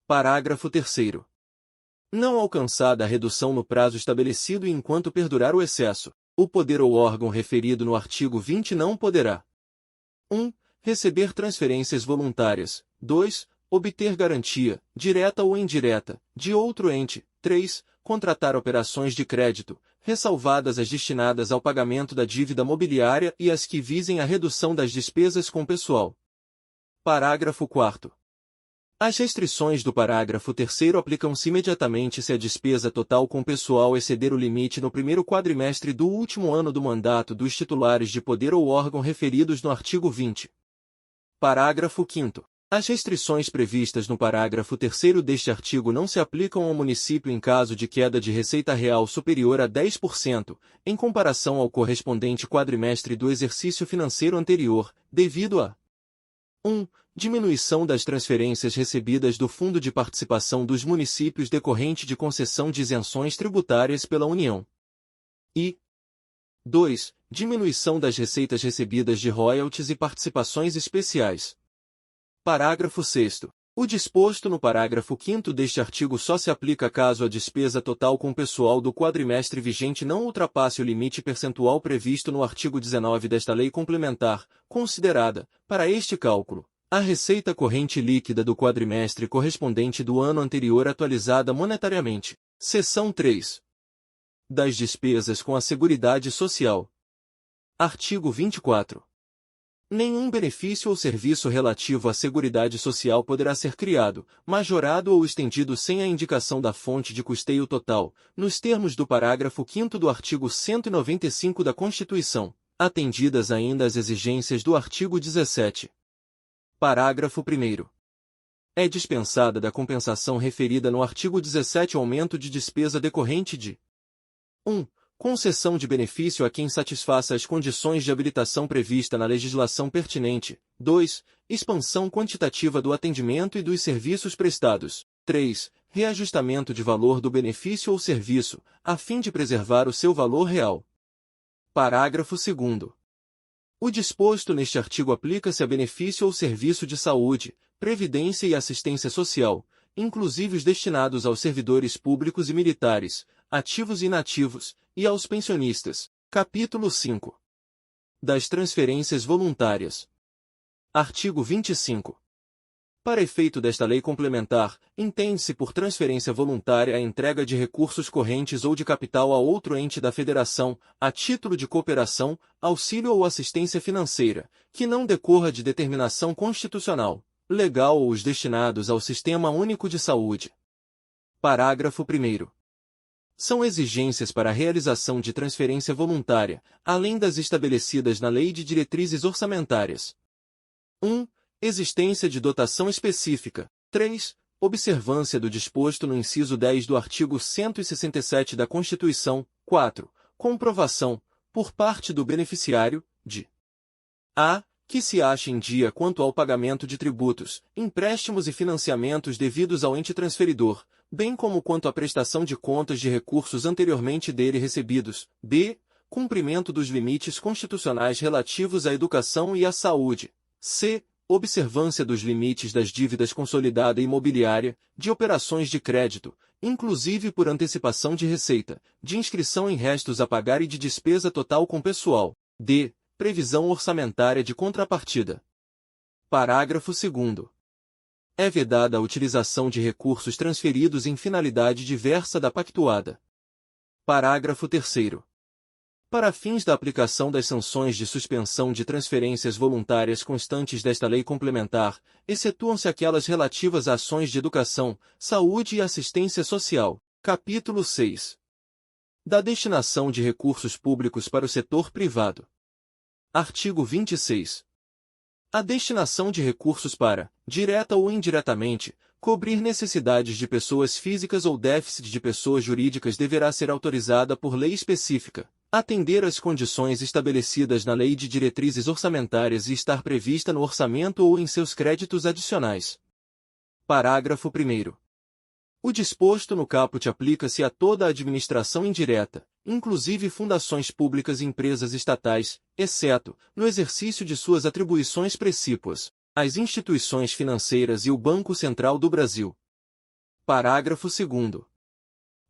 Parágrafo 3º. Não alcançada a redução no prazo estabelecido e enquanto perdurar o excesso, o poder ou órgão referido no artigo 20 não poderá: 1. Receber transferências voluntárias. 2. Obter garantia, direta ou indireta, de outro ente. 3. Contratar operações de crédito, ressalvadas as destinadas ao pagamento da dívida mobiliária e as que visem a redução das despesas com pessoal. Parágrafo 4º. As restrições do parágrafo 3º aplicam-se imediatamente se a despesa total com pessoal exceder o limite no primeiro quadrimestre do último ano do mandato dos titulares de poder ou órgão referidos no artigo 20. Parágrafo 5º. As restrições previstas no parágrafo 3º deste artigo não se aplicam ao município em caso de queda de receita real superior a 10%, em comparação ao correspondente quadrimestre do exercício financeiro anterior, devido a 1. Diminuição das transferências recebidas do Fundo de Participação dos Municípios decorrente de concessão de isenções tributárias pela União. E 2. Diminuição das receitas recebidas de royalties e participações especiais. Parágrafo 6º. O disposto no parágrafo 5º deste artigo só se aplica caso a despesa total com pessoal do quadrimestre vigente não ultrapasse o limite percentual previsto no artigo 19 desta lei complementar, considerada, para este cálculo, a receita corrente líquida do quadrimestre correspondente do ano anterior atualizada monetariamente. Seção 3. Das despesas com a Seguridade Social. Artigo 24. Nenhum benefício ou serviço relativo à Seguridade Social poderá ser criado, majorado ou estendido sem a indicação da fonte de custeio total, nos termos do parágrafo 5º do artigo 195 da Constituição, atendidas ainda as exigências do artigo 17. Parágrafo 1º. É dispensada da compensação referida no artigo 17 aumento de despesa decorrente de 1. Concessão de benefício a quem satisfaça as condições de habilitação prevista na legislação pertinente. 2. Expansão quantitativa do atendimento e dos serviços prestados. 3. Reajustamento de valor do benefício ou serviço, a fim de preservar o seu valor real. Parágrafo 2º. O disposto neste artigo aplica-se a benefício ou serviço de saúde, previdência e assistência social, inclusive os destinados aos servidores públicos e militares, ativos e inativos, e aos pensionistas. Capítulo 5. Das transferências voluntárias. Artigo 25. Para efeito desta lei complementar, entende-se por transferência voluntária a entrega de recursos correntes ou de capital a outro ente da Federação, a título de cooperação, auxílio ou assistência financeira, que não decorra de determinação constitucional, legal ou os destinados ao Sistema Único de Saúde. Parágrafo 1º. São exigências para a realização de transferência voluntária, além das estabelecidas na Lei de Diretrizes Orçamentárias. 1. Existência de dotação específica. 3. Observância do disposto no inciso 10 do artigo 167 da Constituição. 4. Comprovação, por parte do beneficiário, de a. Que se ache em dia quanto ao pagamento de tributos, empréstimos e financiamentos devidos ao ente transferidor, bem como quanto à prestação de contas de recursos anteriormente dele recebidos. B. Cumprimento dos limites constitucionais relativos à educação e à saúde. C. Observância dos limites das dívidas consolidada imobiliária, de operações de crédito, inclusive por antecipação de receita, de inscrição em restos a pagar e de despesa total com pessoal. D. Previsão orçamentária de contrapartida. Parágrafo 2º. É vedada a utilização de recursos transferidos em finalidade diversa da pactuada. Parágrafo 3º. Para fins da aplicação das sanções de suspensão de transferências voluntárias constantes desta lei complementar, excetuam-se aquelas relativas a ações de educação, saúde e assistência social. Capítulo 6. Da destinação de recursos públicos para o setor privado. Artigo 26. A destinação de recursos para, direta ou indiretamente, cobrir necessidades de pessoas físicas ou déficit de pessoas jurídicas deverá ser autorizada por lei específica, atender às condições estabelecidas na Lei de Diretrizes Orçamentárias e estar prevista no orçamento ou em seus créditos adicionais. Parágrafo 1º. O disposto no caput aplica-se a toda a administração indireta, inclusive fundações públicas e empresas estatais, exceto, no exercício de suas atribuições precípuas, as instituições financeiras e o Banco Central do Brasil. Parágrafo 2º.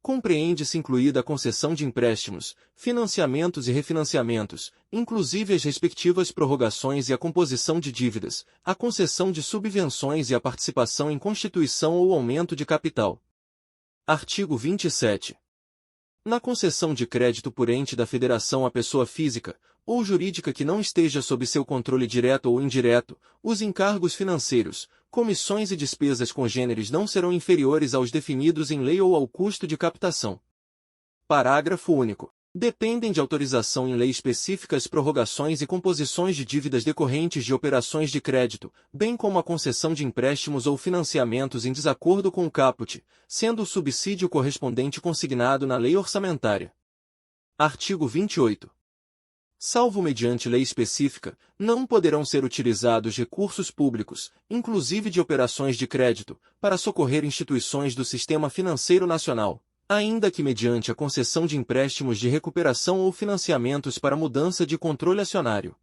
Compreende-se incluída a concessão de empréstimos, financiamentos e refinanciamentos, inclusive as respectivas prorrogações e a composição de dívidas, a concessão de subvenções e a participação em constituição ou aumento de capital. Artigo 27. Na concessão de crédito por ente da Federação à pessoa física ou jurídica que não esteja sob seu controle direto ou indireto, os encargos financeiros, comissões e despesas congêneres não serão inferiores aos definidos em lei ou ao custo de captação. Parágrafo único. Dependem de autorização em lei específica as prorrogações e composições de dívidas decorrentes de operações de crédito, bem como a concessão de empréstimos ou financiamentos em desacordo com o caput, sendo o subsídio correspondente consignado na lei orçamentária. Artigo 28. Salvo mediante lei específica, não poderão ser utilizados recursos públicos, inclusive de operações de crédito, para socorrer instituições do Sistema Financeiro Nacional, ainda que mediante a concessão de empréstimos de recuperação ou financiamentos para mudança de controle acionário.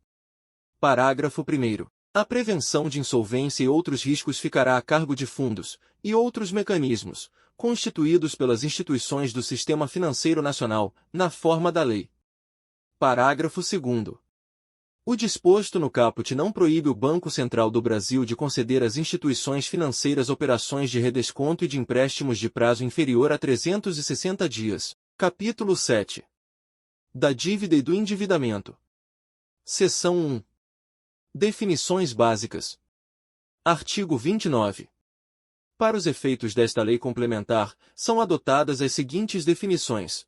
Parágrafo 1º. A prevenção de insolvência e outros riscos ficará a cargo de fundos e outros mecanismos, constituídos pelas instituições do Sistema Financeiro Nacional, na forma da lei. Parágrafo 2º. O disposto no caput não proíbe o Banco Central do Brasil de conceder às instituições financeiras operações de redesconto e de empréstimos de prazo inferior a 360 dias. Capítulo 7. Da dívida e do endividamento. Seção 1. Definições básicas. Artigo 29. Para os efeitos desta lei complementar, são adotadas as seguintes definições.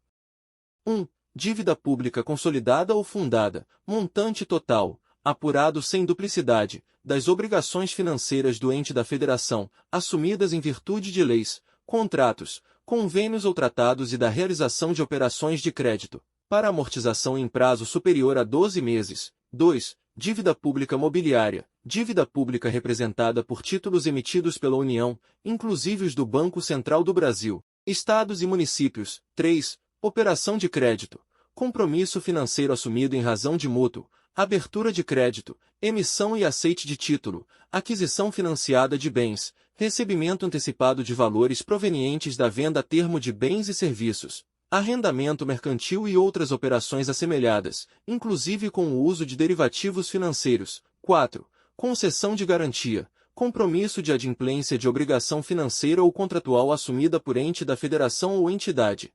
1. Dívida pública consolidada ou fundada, montante total, apurado sem duplicidade, das obrigações financeiras do ente da federação, assumidas em virtude de leis, contratos, convênios ou tratados e da realização de operações de crédito, para amortização em prazo superior a 12 meses. 2. Dívida pública mobiliária, dívida pública representada por títulos emitidos pela União, inclusive os do Banco Central do Brasil, estados e municípios. 3. Operação de crédito, compromisso financeiro assumido em razão de mútuo, abertura de crédito, emissão e aceite de título, aquisição financiada de bens, recebimento antecipado de valores provenientes da venda a termo de bens e serviços, arrendamento mercantil e outras operações assemelhadas, inclusive com o uso de derivativos financeiros. 4. Concessão de garantia, compromisso de adimplência de obrigação financeira ou contratual assumida por ente da federação ou entidade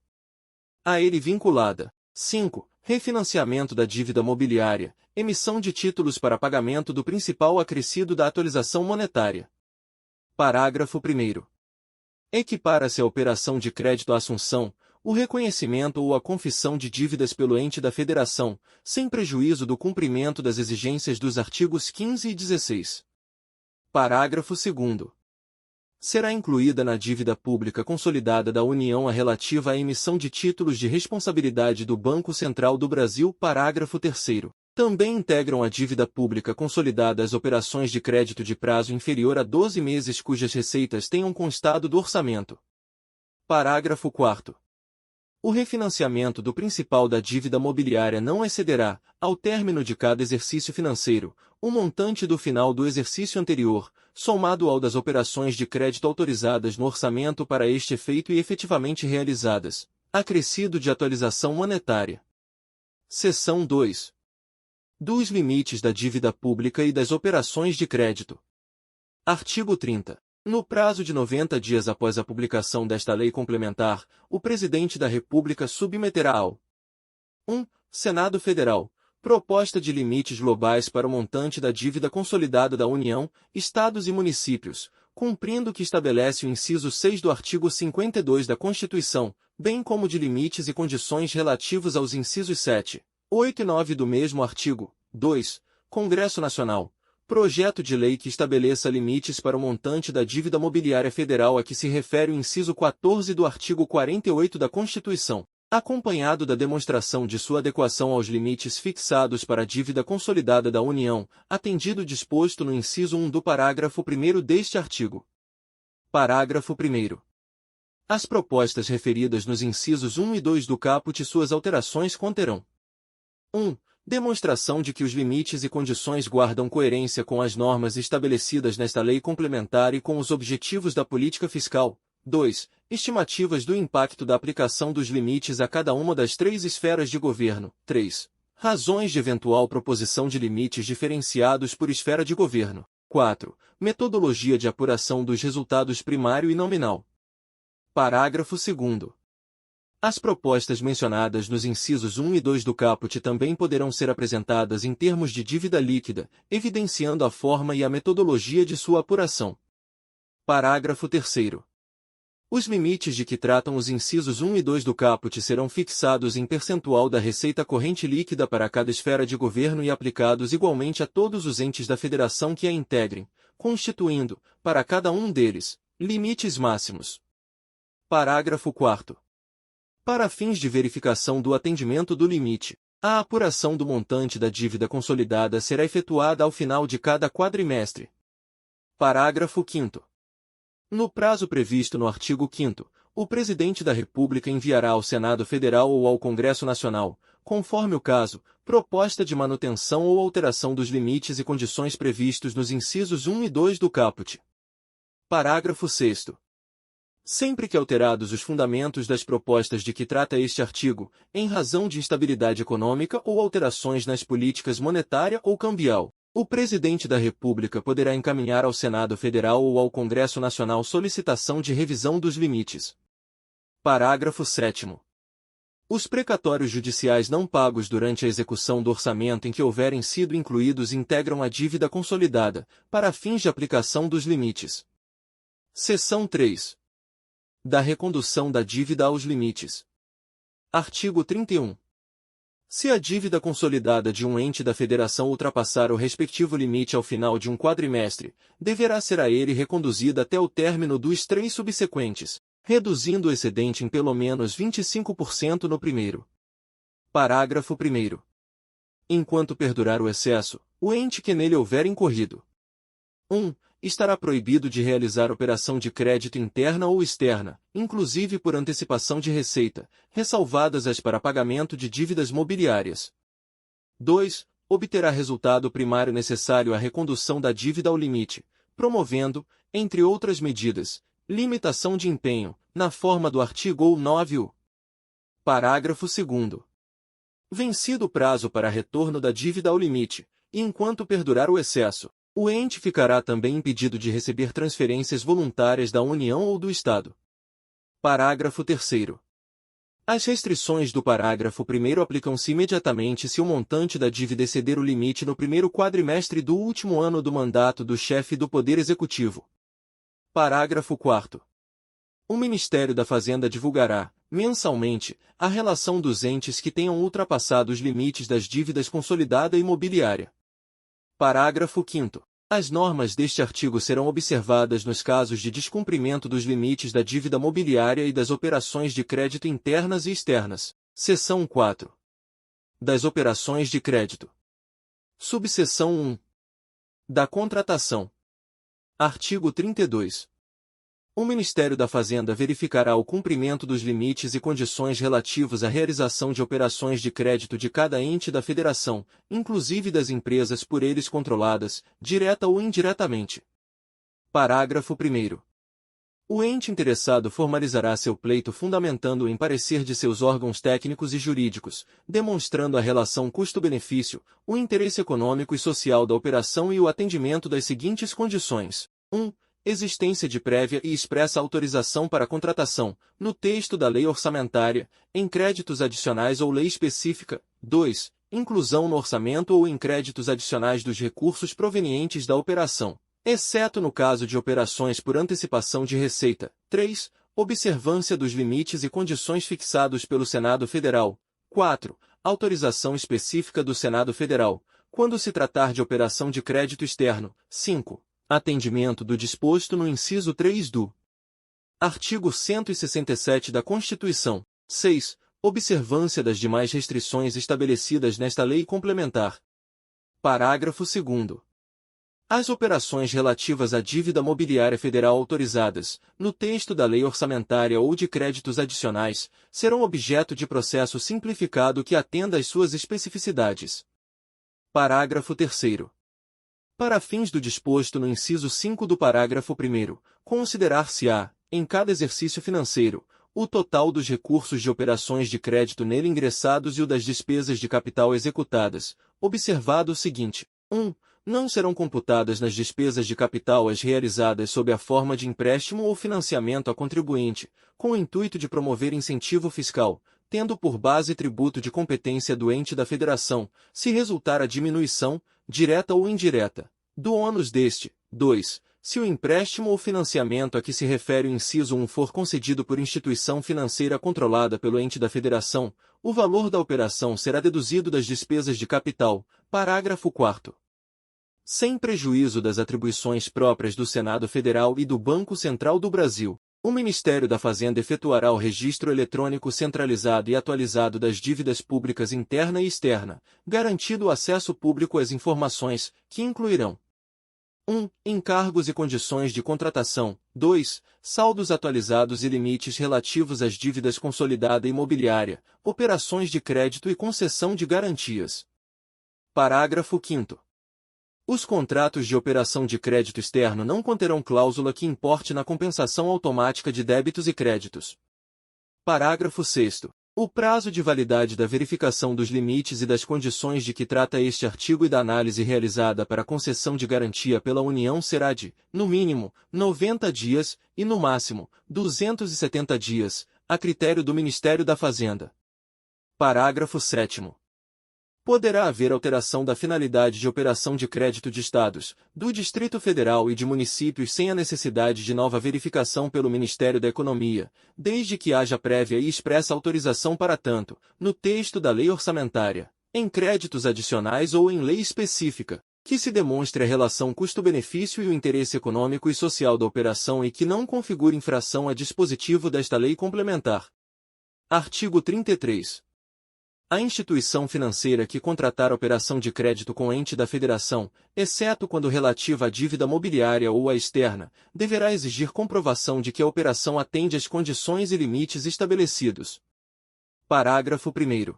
a ele vinculada. 5. Refinanciamento da dívida mobiliária, emissão de títulos para pagamento do principal acrescido da atualização monetária. Parágrafo 1º. Equipara-se a operação de crédito à assunção, o reconhecimento ou a confissão de dívidas pelo ente da Federação, sem prejuízo do cumprimento das exigências dos artigos 15 e 16. Parágrafo 2º. Será incluída na dívida pública consolidada da União a relativa à emissão de títulos de responsabilidade do Banco Central do Brasil. Parágrafo 3º. Também integram a dívida pública consolidada as operações de crédito de prazo inferior a 12 meses cujas receitas tenham constado do orçamento. Parágrafo 4º. O refinanciamento do principal da dívida mobiliária não excederá, ao término de cada exercício financeiro, o montante do final do exercício anterior, somado ao das operações de crédito autorizadas no orçamento para este efeito e efetivamente realizadas, acrescido de atualização monetária. Seção 2. Dos limites da dívida pública e das operações de crédito. Artigo 30. No prazo de 90 dias após a publicação desta lei complementar, o Presidente da República submeterá ao 1. Senado Federal, proposta de limites globais para o montante da dívida consolidada da União, Estados e Municípios, cumprindo o que estabelece o inciso 6 do artigo 52 da Constituição, bem como de limites e condições relativos aos incisos 7, 8 e 9 do mesmo artigo. 2. Congresso Nacional. Projeto de lei que estabeleça limites para o montante da dívida mobiliária federal a que se refere o inciso 14 do artigo 48 da Constituição, acompanhado da demonstração de sua adequação aos limites fixados para a dívida consolidada da União, atendido o disposto no inciso 1 do parágrafo 1º deste artigo. Parágrafo 1º. As propostas referidas nos incisos 1 e 2 do caput e suas alterações conterão 1. Demonstração de que os limites e condições guardam coerência com as normas estabelecidas nesta lei complementar e com os objetivos da política fiscal. 2. Estimativas do impacto da aplicação dos limites a cada uma das 3 esferas de governo. 3. Razões de eventual proposição de limites diferenciados por esfera de governo. 4. Metodologia de apuração dos resultados primário e nominal. Parágrafo 2º. As propostas mencionadas nos incisos 1 e 2 do caput também poderão ser apresentadas em termos de dívida líquida, evidenciando a forma e a metodologia de sua apuração. Parágrafo 3º. Os limites de que tratam os incisos 1 e 2 do caput serão fixados em percentual da receita corrente líquida para cada esfera de governo e aplicados igualmente a todos os entes da federação que a integrem, constituindo, para cada um deles, limites máximos. Parágrafo 4º. Para fins de verificação do atendimento do limite, a apuração do montante da dívida consolidada será efetuada ao final de cada quadrimestre. Parágrafo 5º. No prazo previsto no artigo 5º, o Presidente da República enviará ao Senado Federal ou ao Congresso Nacional, conforme o caso, proposta de manutenção ou alteração dos limites e condições previstos nos incisos 1 e 2 do caput. Parágrafo 6º. Sempre que alterados os fundamentos das propostas de que trata este artigo, em razão de instabilidade econômica ou alterações nas políticas monetária ou cambial, o Presidente da República poderá encaminhar ao Senado Federal ou ao Congresso Nacional solicitação de revisão dos limites. Parágrafo 7º. Os precatórios judiciais não pagos durante a execução do orçamento em que houverem sido incluídos integram a dívida consolidada, para fins de aplicação dos limites. Seção 3. Da recondução da dívida aos limites. Artigo 31. Se a dívida consolidada de um ente da federação ultrapassar o respectivo limite ao final de um quadrimestre, deverá ser a ele reconduzida até o término dos 3 subsequentes, reduzindo o excedente em pelo menos 25% no primeiro. Parágrafo 1º. Enquanto perdurar o excesso, o ente que nele houver incorrido 1. Estará proibido de realizar operação de crédito interna ou externa, inclusive por antecipação de receita, ressalvadas as para pagamento de dívidas mobiliárias. 2. Obterá resultado primário necessário à recondução da dívida ao limite, promovendo, entre outras medidas, limitação de empenho, na forma do artigo 9. Parágrafo 2º. Vencido o prazo para retorno da dívida ao limite, e enquanto perdurar o excesso, o ente ficará também impedido de receber transferências voluntárias da União ou do Estado. Parágrafo 3º. As restrições do parágrafo 1º aplicam-se imediatamente se o montante da dívida exceder o limite no primeiro quadrimestre do último ano do mandato do chefe do Poder Executivo. Parágrafo 4º. O Ministério da Fazenda divulgará, mensalmente, a relação dos entes que tenham ultrapassado os limites das dívidas consolidada imobiliária. Parágrafo 5º. As normas deste artigo serão observadas nos casos de descumprimento dos limites da dívida mobiliária e das operações de crédito internas e externas. Seção 4. Das operações de crédito. Subseção 1. Da contratação. Artigo 32. O Ministério da Fazenda verificará o cumprimento dos limites e condições relativos à realização de operações de crédito de cada ente da Federação, inclusive das empresas por eles controladas, direta ou indiretamente. Parágrafo 1º. O ente interessado formalizará seu pleito fundamentando-o em parecer de seus órgãos técnicos e jurídicos, demonstrando a relação custo-benefício, o interesse econômico e social da operação e o atendimento das seguintes condições. 1. Existência de prévia e expressa autorização para contratação, no texto da lei orçamentária, em créditos adicionais ou lei específica. 2. Inclusão no orçamento ou em créditos adicionais dos recursos provenientes da operação, exceto no caso de operações por antecipação de receita. 3. Observância dos limites e condições fixados pelo Senado Federal. 4. Autorização específica do Senado Federal, quando se tratar de operação de crédito externo. 5. Atendimento do disposto no inciso 3 do artigo 167 da Constituição. 6. Observância das demais restrições estabelecidas nesta lei complementar. Parágrafo 2º. As operações relativas à dívida mobiliária federal autorizadas, no texto da lei orçamentária ou de créditos adicionais, serão objeto de processo simplificado que atenda às suas especificidades. Parágrafo 3º. Para fins do disposto no inciso 5 do parágrafo 1º, considerar-se-á, em cada exercício financeiro, o total dos recursos de operações de crédito nele ingressados e o das despesas de capital executadas, observado o seguinte. 1. Não serão computadas nas despesas de capital as realizadas sob a forma de empréstimo ou financiamento a contribuinte, com o intuito de promover incentivo fiscal, tendo por base tributo de competência do ente da federação, se resultar a diminuição, direta ou indireta, do ônus deste. 2. Se o empréstimo ou financiamento a que se refere o inciso 1 for concedido por instituição financeira controlada pelo ente da federação, o valor da operação será deduzido das despesas de capital. Parágrafo 4º. Sem prejuízo das atribuições próprias do Senado Federal e do Banco Central do Brasil, o Ministério da Fazenda efetuará o registro eletrônico centralizado e atualizado das dívidas públicas interna e externa, garantido o acesso público às informações, que incluirão 1. Encargos e condições de contratação. 2. Saldos atualizados e limites relativos às dívidas consolidada imobiliária, operações de crédito e concessão de garantias. Parágrafo 5º. Os contratos de operação de crédito externo não conterão cláusula que importe na compensação automática de débitos e créditos. Parágrafo 6º. O prazo de validade da verificação dos limites e das condições de que trata este artigo e da análise realizada para concessão de garantia pela União será de, no mínimo, 90 dias e, no máximo, 270 dias, a critério do Ministério da Fazenda. Parágrafo 7º. Poderá haver alteração da finalidade de operação de crédito de Estados, do Distrito Federal e de municípios sem a necessidade de nova verificação pelo Ministério da Economia, desde que haja prévia e expressa autorização para tanto, no texto da lei orçamentária, em créditos adicionais ou em lei específica, que se demonstre a relação custo-benefício e o interesse econômico e social da operação e que não configure infração a dispositivo desta lei complementar. Artigo 33. A instituição financeira que contratar operação de crédito com ente da federação, exceto quando relativa à dívida mobiliária ou à externa, deverá exigir comprovação de que a operação atende às condições e limites estabelecidos. Parágrafo 1º.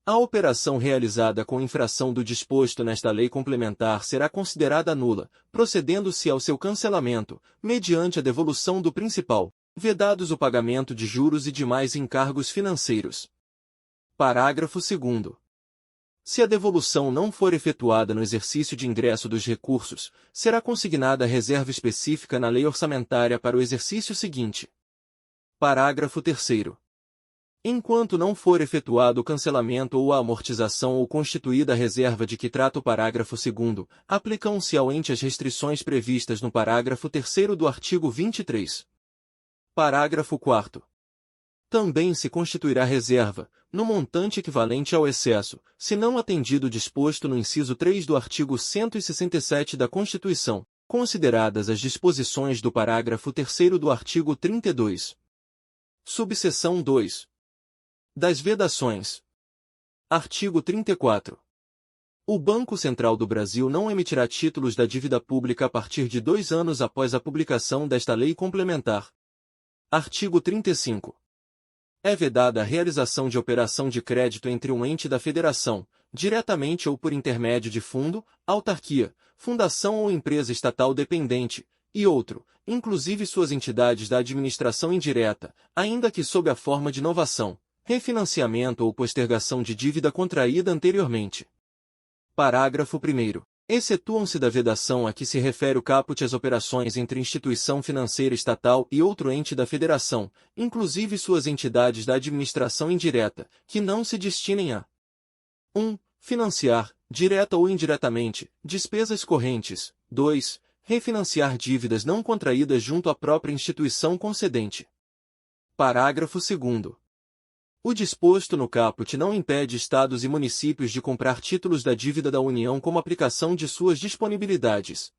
A operação realizada com infração do disposto nesta lei complementar será considerada nula, procedendo-se ao seu cancelamento, mediante a devolução do principal, vedados o pagamento de juros e demais encargos financeiros. Parágrafo 2º. Se a devolução não for efetuada no exercício de ingresso dos recursos, será consignada reserva específica na lei orçamentária para o exercício seguinte. Parágrafo 3º. Enquanto não for efetuado o cancelamento ou a amortização ou constituída a reserva de que trata o parágrafo 2º, aplicam-se ao ente as restrições previstas no parágrafo 3º do artigo 23. Parágrafo 4º. Também se constituirá reserva, no montante equivalente ao excesso, se não atendido o disposto no inciso 3 do artigo 167 da Constituição, consideradas as disposições do parágrafo 3º do artigo 32. Subseção 2. Das vedações. Artigo 34. O Banco Central do Brasil não emitirá títulos da dívida pública a partir de 2 anos após a publicação desta lei complementar. Artigo 35. É vedada a realização de operação de crédito entre um ente da Federação, diretamente ou por intermédio de fundo, autarquia, fundação ou empresa estatal dependente, e outro, inclusive suas entidades da administração indireta, ainda que sob a forma de novação, refinanciamento ou postergação de dívida contraída anteriormente. Parágrafo 1º. Excetuam-se da vedação a que se refere o caput as operações entre instituição financeira estatal e outro ente da Federação, inclusive suas entidades da administração indireta, que não se destinem a 1. Financiar, direta ou indiretamente, despesas correntes. 2. Refinanciar dívidas não contraídas junto à própria instituição concedente. Parágrafo 2º. O disposto no caput não impede estados e municípios de comprar títulos da dívida da União como aplicação de suas disponibilidades.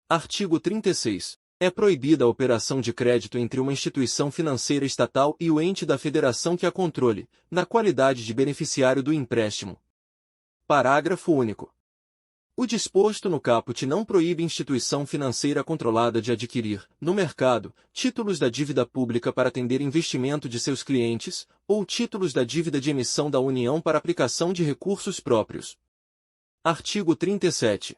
Artigo 36. É proibida a operação de crédito entre uma instituição financeira estatal e o ente da federação que a controle, na qualidade de beneficiário do empréstimo. Parágrafo único. O disposto no caput não proíbe instituição financeira controlada de adquirir, no mercado, títulos da dívida pública para atender investimento de seus clientes, ou títulos da dívida de emissão da União para aplicação de recursos próprios. Artigo 37.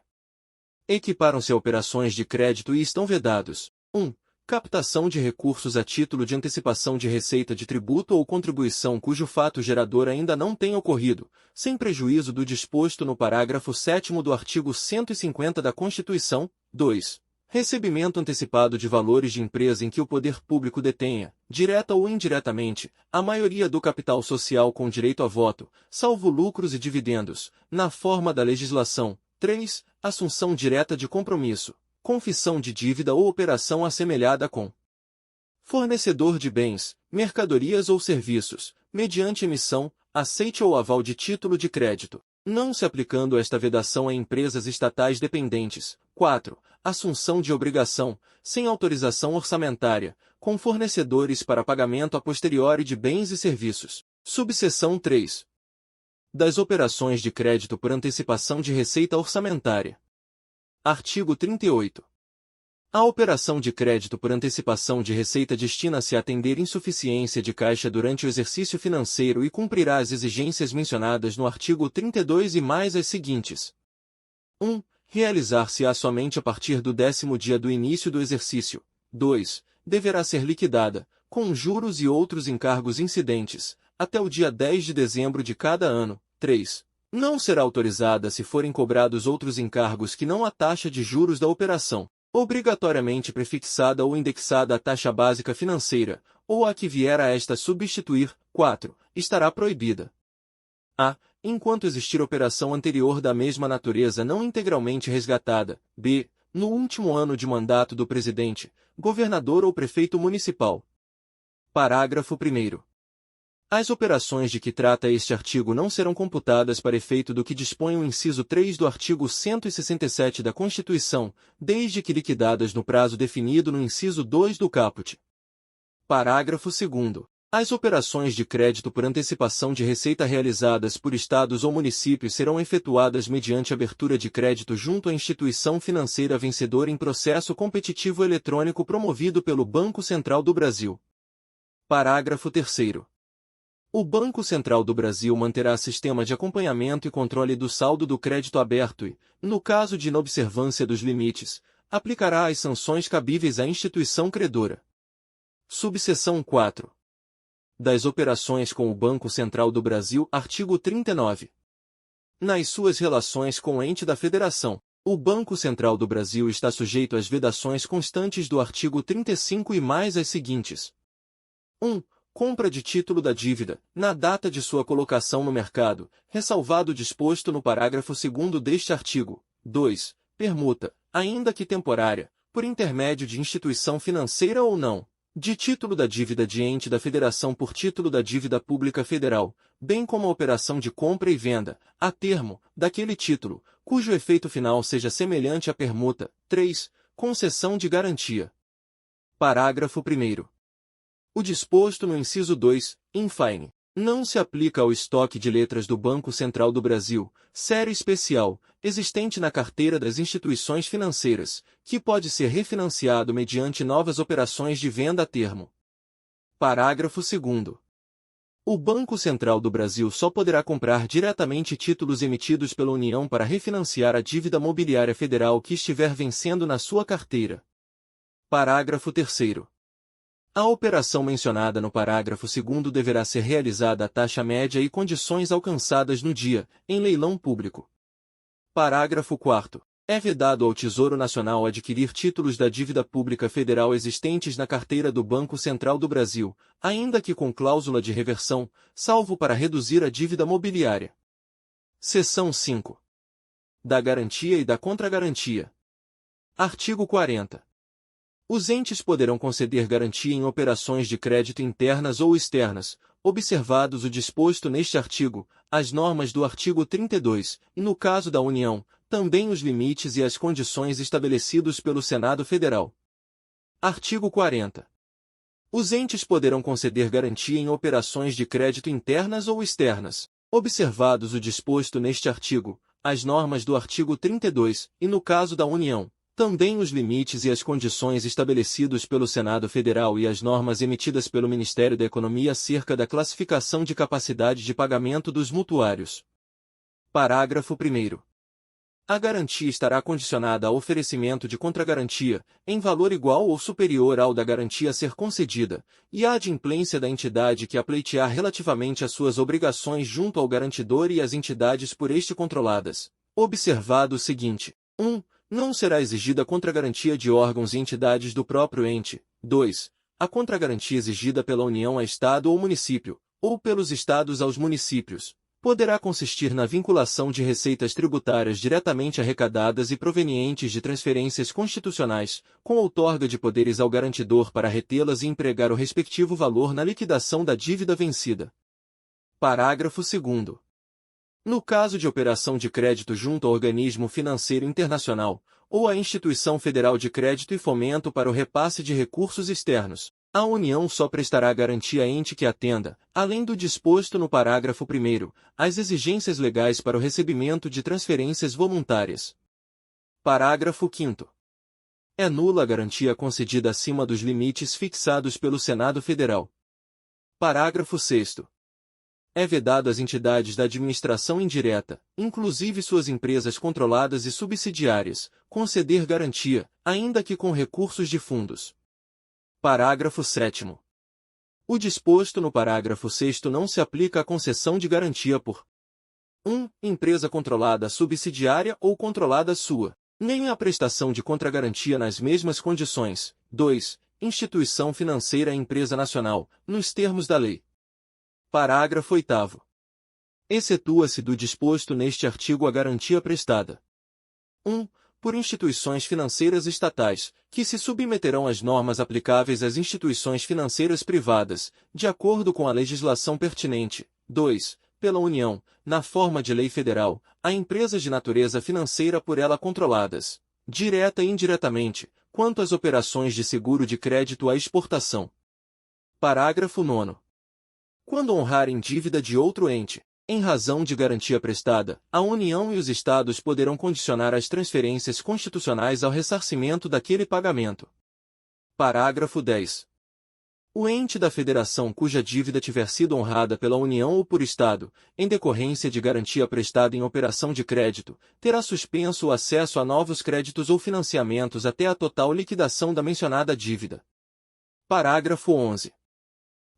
Equiparam-se a operações de crédito e estão vedados: 1. Captação de recursos a título de antecipação de receita de tributo ou contribuição cujo fato gerador ainda não tenha ocorrido, sem prejuízo do disposto no parágrafo 7º do artigo 150 da Constituição. 2. Recebimento antecipado de valores de empresa em que o poder público detenha, direta ou indiretamente, a maioria do capital social com direito a voto, salvo lucros e dividendos, na forma da legislação. 3. Assunção direta de compromisso, confissão de dívida ou operação assemelhada com fornecedor de bens, mercadorias ou serviços, mediante emissão, aceite ou aval de título de crédito, não se aplicando esta vedação a empresas estatais dependentes. 4. Assunção de obrigação, sem autorização orçamentária, com fornecedores para pagamento a posteriori de bens e serviços. Subseção 3. Das operações de crédito por antecipação de receita orçamentária. Artigo 38. A operação de crédito por antecipação de receita destina-se a atender insuficiência de caixa durante o exercício financeiro e cumprirá as exigências mencionadas no artigo 32 e mais as seguintes. 1. Realizar-se-á somente a partir do 10º dia do início do exercício. 2. Deverá ser liquidada, com juros e outros encargos incidentes, até o dia 10 de dezembro de cada ano. 3. Não será autorizada se forem cobrados outros encargos que não a taxa de juros da operação, obrigatoriamente prefixada ou indexada à taxa básica financeira, ou a que vier a esta substituir. 4. Estará proibida. A. Enquanto existir operação anterior da mesma natureza não integralmente resgatada. B. No último ano de mandato do presidente, governador ou prefeito municipal. Parágrafo 1º. As operações de que trata este artigo não serão computadas para efeito do que dispõe o inciso 3 do artigo 167 da Constituição, desde que liquidadas no prazo definido no inciso 2 do caput. Parágrafo 2º. As operações de crédito por antecipação de receita realizadas por estados ou municípios serão efetuadas mediante abertura de crédito junto à instituição financeira vencedora em processo competitivo eletrônico promovido pelo Banco Central do Brasil. Parágrafo 3º. O Banco Central do Brasil manterá sistema de acompanhamento e controle do saldo do crédito aberto e, no caso de inobservância dos limites, aplicará as sanções cabíveis à instituição credora. Subseção 4. Das operações com o Banco Central do Brasil. Artigo 39. Nas suas relações com o ente da Federação, o Banco Central do Brasil está sujeito às vedações constantes do artigo 35 e mais as seguintes. 1. Compra de título da dívida, na data de sua colocação no mercado, ressalvado o disposto no parágrafo 2º deste artigo. 2. Permuta, ainda que temporária, por intermédio de instituição financeira ou não. de título da dívida de ente da Federação por título da dívida pública federal, bem como a operação de compra e venda, a termo, daquele título, cujo efeito final seja semelhante à permuta. 3. Concessão de garantia. Parágrafo 1º. O disposto no inciso 2, infine, não se aplica ao estoque de letras do Banco Central do Brasil, série especial, existente na carteira das instituições financeiras, que pode ser refinanciado mediante novas operações de venda a termo. Parágrafo 2º. O Banco Central do Brasil só poderá comprar diretamente títulos emitidos pela União para refinanciar a dívida mobiliária federal que estiver vencendo na sua carteira. Parágrafo 3º. A operação mencionada no parágrafo 2º deverá ser realizada à taxa média e condições alcançadas no dia, em leilão público. Parágrafo 4º. É vedado ao Tesouro Nacional adquirir títulos da dívida pública federal existentes na carteira do Banco Central do Brasil, ainda que com cláusula de reversão, salvo para reduzir a dívida mobiliária. Seção 5. Da garantia e da contragarantia. Artigo 40. Os entes poderão conceder garantia em operações de crédito internas ou externas, observados o disposto neste artigo, as normas do artigo 32, e no caso da União, também os limites e as condições estabelecidos pelo Senado Federal. Artigo 40. Os entes poderão conceder garantia em operações de crédito internas ou externas, observados o disposto neste artigo, as normas do artigo 32, e no caso da União, também os limites e as condições estabelecidos pelo Senado Federal e as normas emitidas pelo Ministério da Economia acerca da classificação de capacidade de pagamento dos mutuários. Parágrafo 1º. A garantia estará condicionada ao oferecimento de contragarantia, em valor igual ou superior ao da garantia a ser concedida, e à adimplência da entidade que a pleitear relativamente às suas obrigações junto ao garantidor e às entidades por este controladas. Observado o seguinte: 1. Não será exigida contragarantia de órgãos e entidades do próprio ente. 2. A contragarantia exigida pela União a Estado ou município, ou pelos Estados aos municípios, poderá consistir na vinculação de receitas tributárias diretamente arrecadadas e provenientes de transferências constitucionais, com outorga de poderes ao garantidor para retê-las e empregar o respectivo valor na liquidação da dívida vencida. Parágrafo 2º. No caso de operação de crédito junto ao organismo financeiro internacional, ou à instituição federal de crédito e fomento para o repasse de recursos externos, a União só prestará garantia a ente que atenda, além do disposto no parágrafo 1º, às exigências legais para o recebimento de transferências voluntárias. Parágrafo 5º. É nula a garantia concedida acima dos limites fixados pelo Senado Federal. Parágrafo 6º. É vedado às entidades da administração indireta, inclusive suas empresas controladas e subsidiárias, conceder garantia, ainda que com recursos de fundos. Parágrafo 7º. O disposto no parágrafo 6º não se aplica à concessão de garantia por 1. Empresa controlada subsidiária ou controlada sua, nem à prestação de contragarantia nas mesmas condições. 2. Instituição financeira empresa nacional, nos termos da lei. Parágrafo 8º. Excetua-se do disposto neste artigo a garantia prestada. 1. Por instituições financeiras estatais, que se submeterão às normas aplicáveis às instituições financeiras privadas, de acordo com a legislação pertinente. 2. Pela União, na forma de lei federal, a empresas de natureza financeira por ela controladas, direta e indiretamente, quanto às operações de seguro de crédito à exportação. Parágrafo 9º. Quando honrarem dívida de outro ente, em razão de garantia prestada, a União e os Estados poderão condicionar as transferências constitucionais ao ressarcimento daquele pagamento. Parágrafo 10. O ente da Federação cuja dívida tiver sido honrada pela União ou por Estado, em decorrência de garantia prestada em operação de crédito, terá suspenso o acesso a novos créditos ou financiamentos até a total liquidação da mencionada dívida. Parágrafo 11.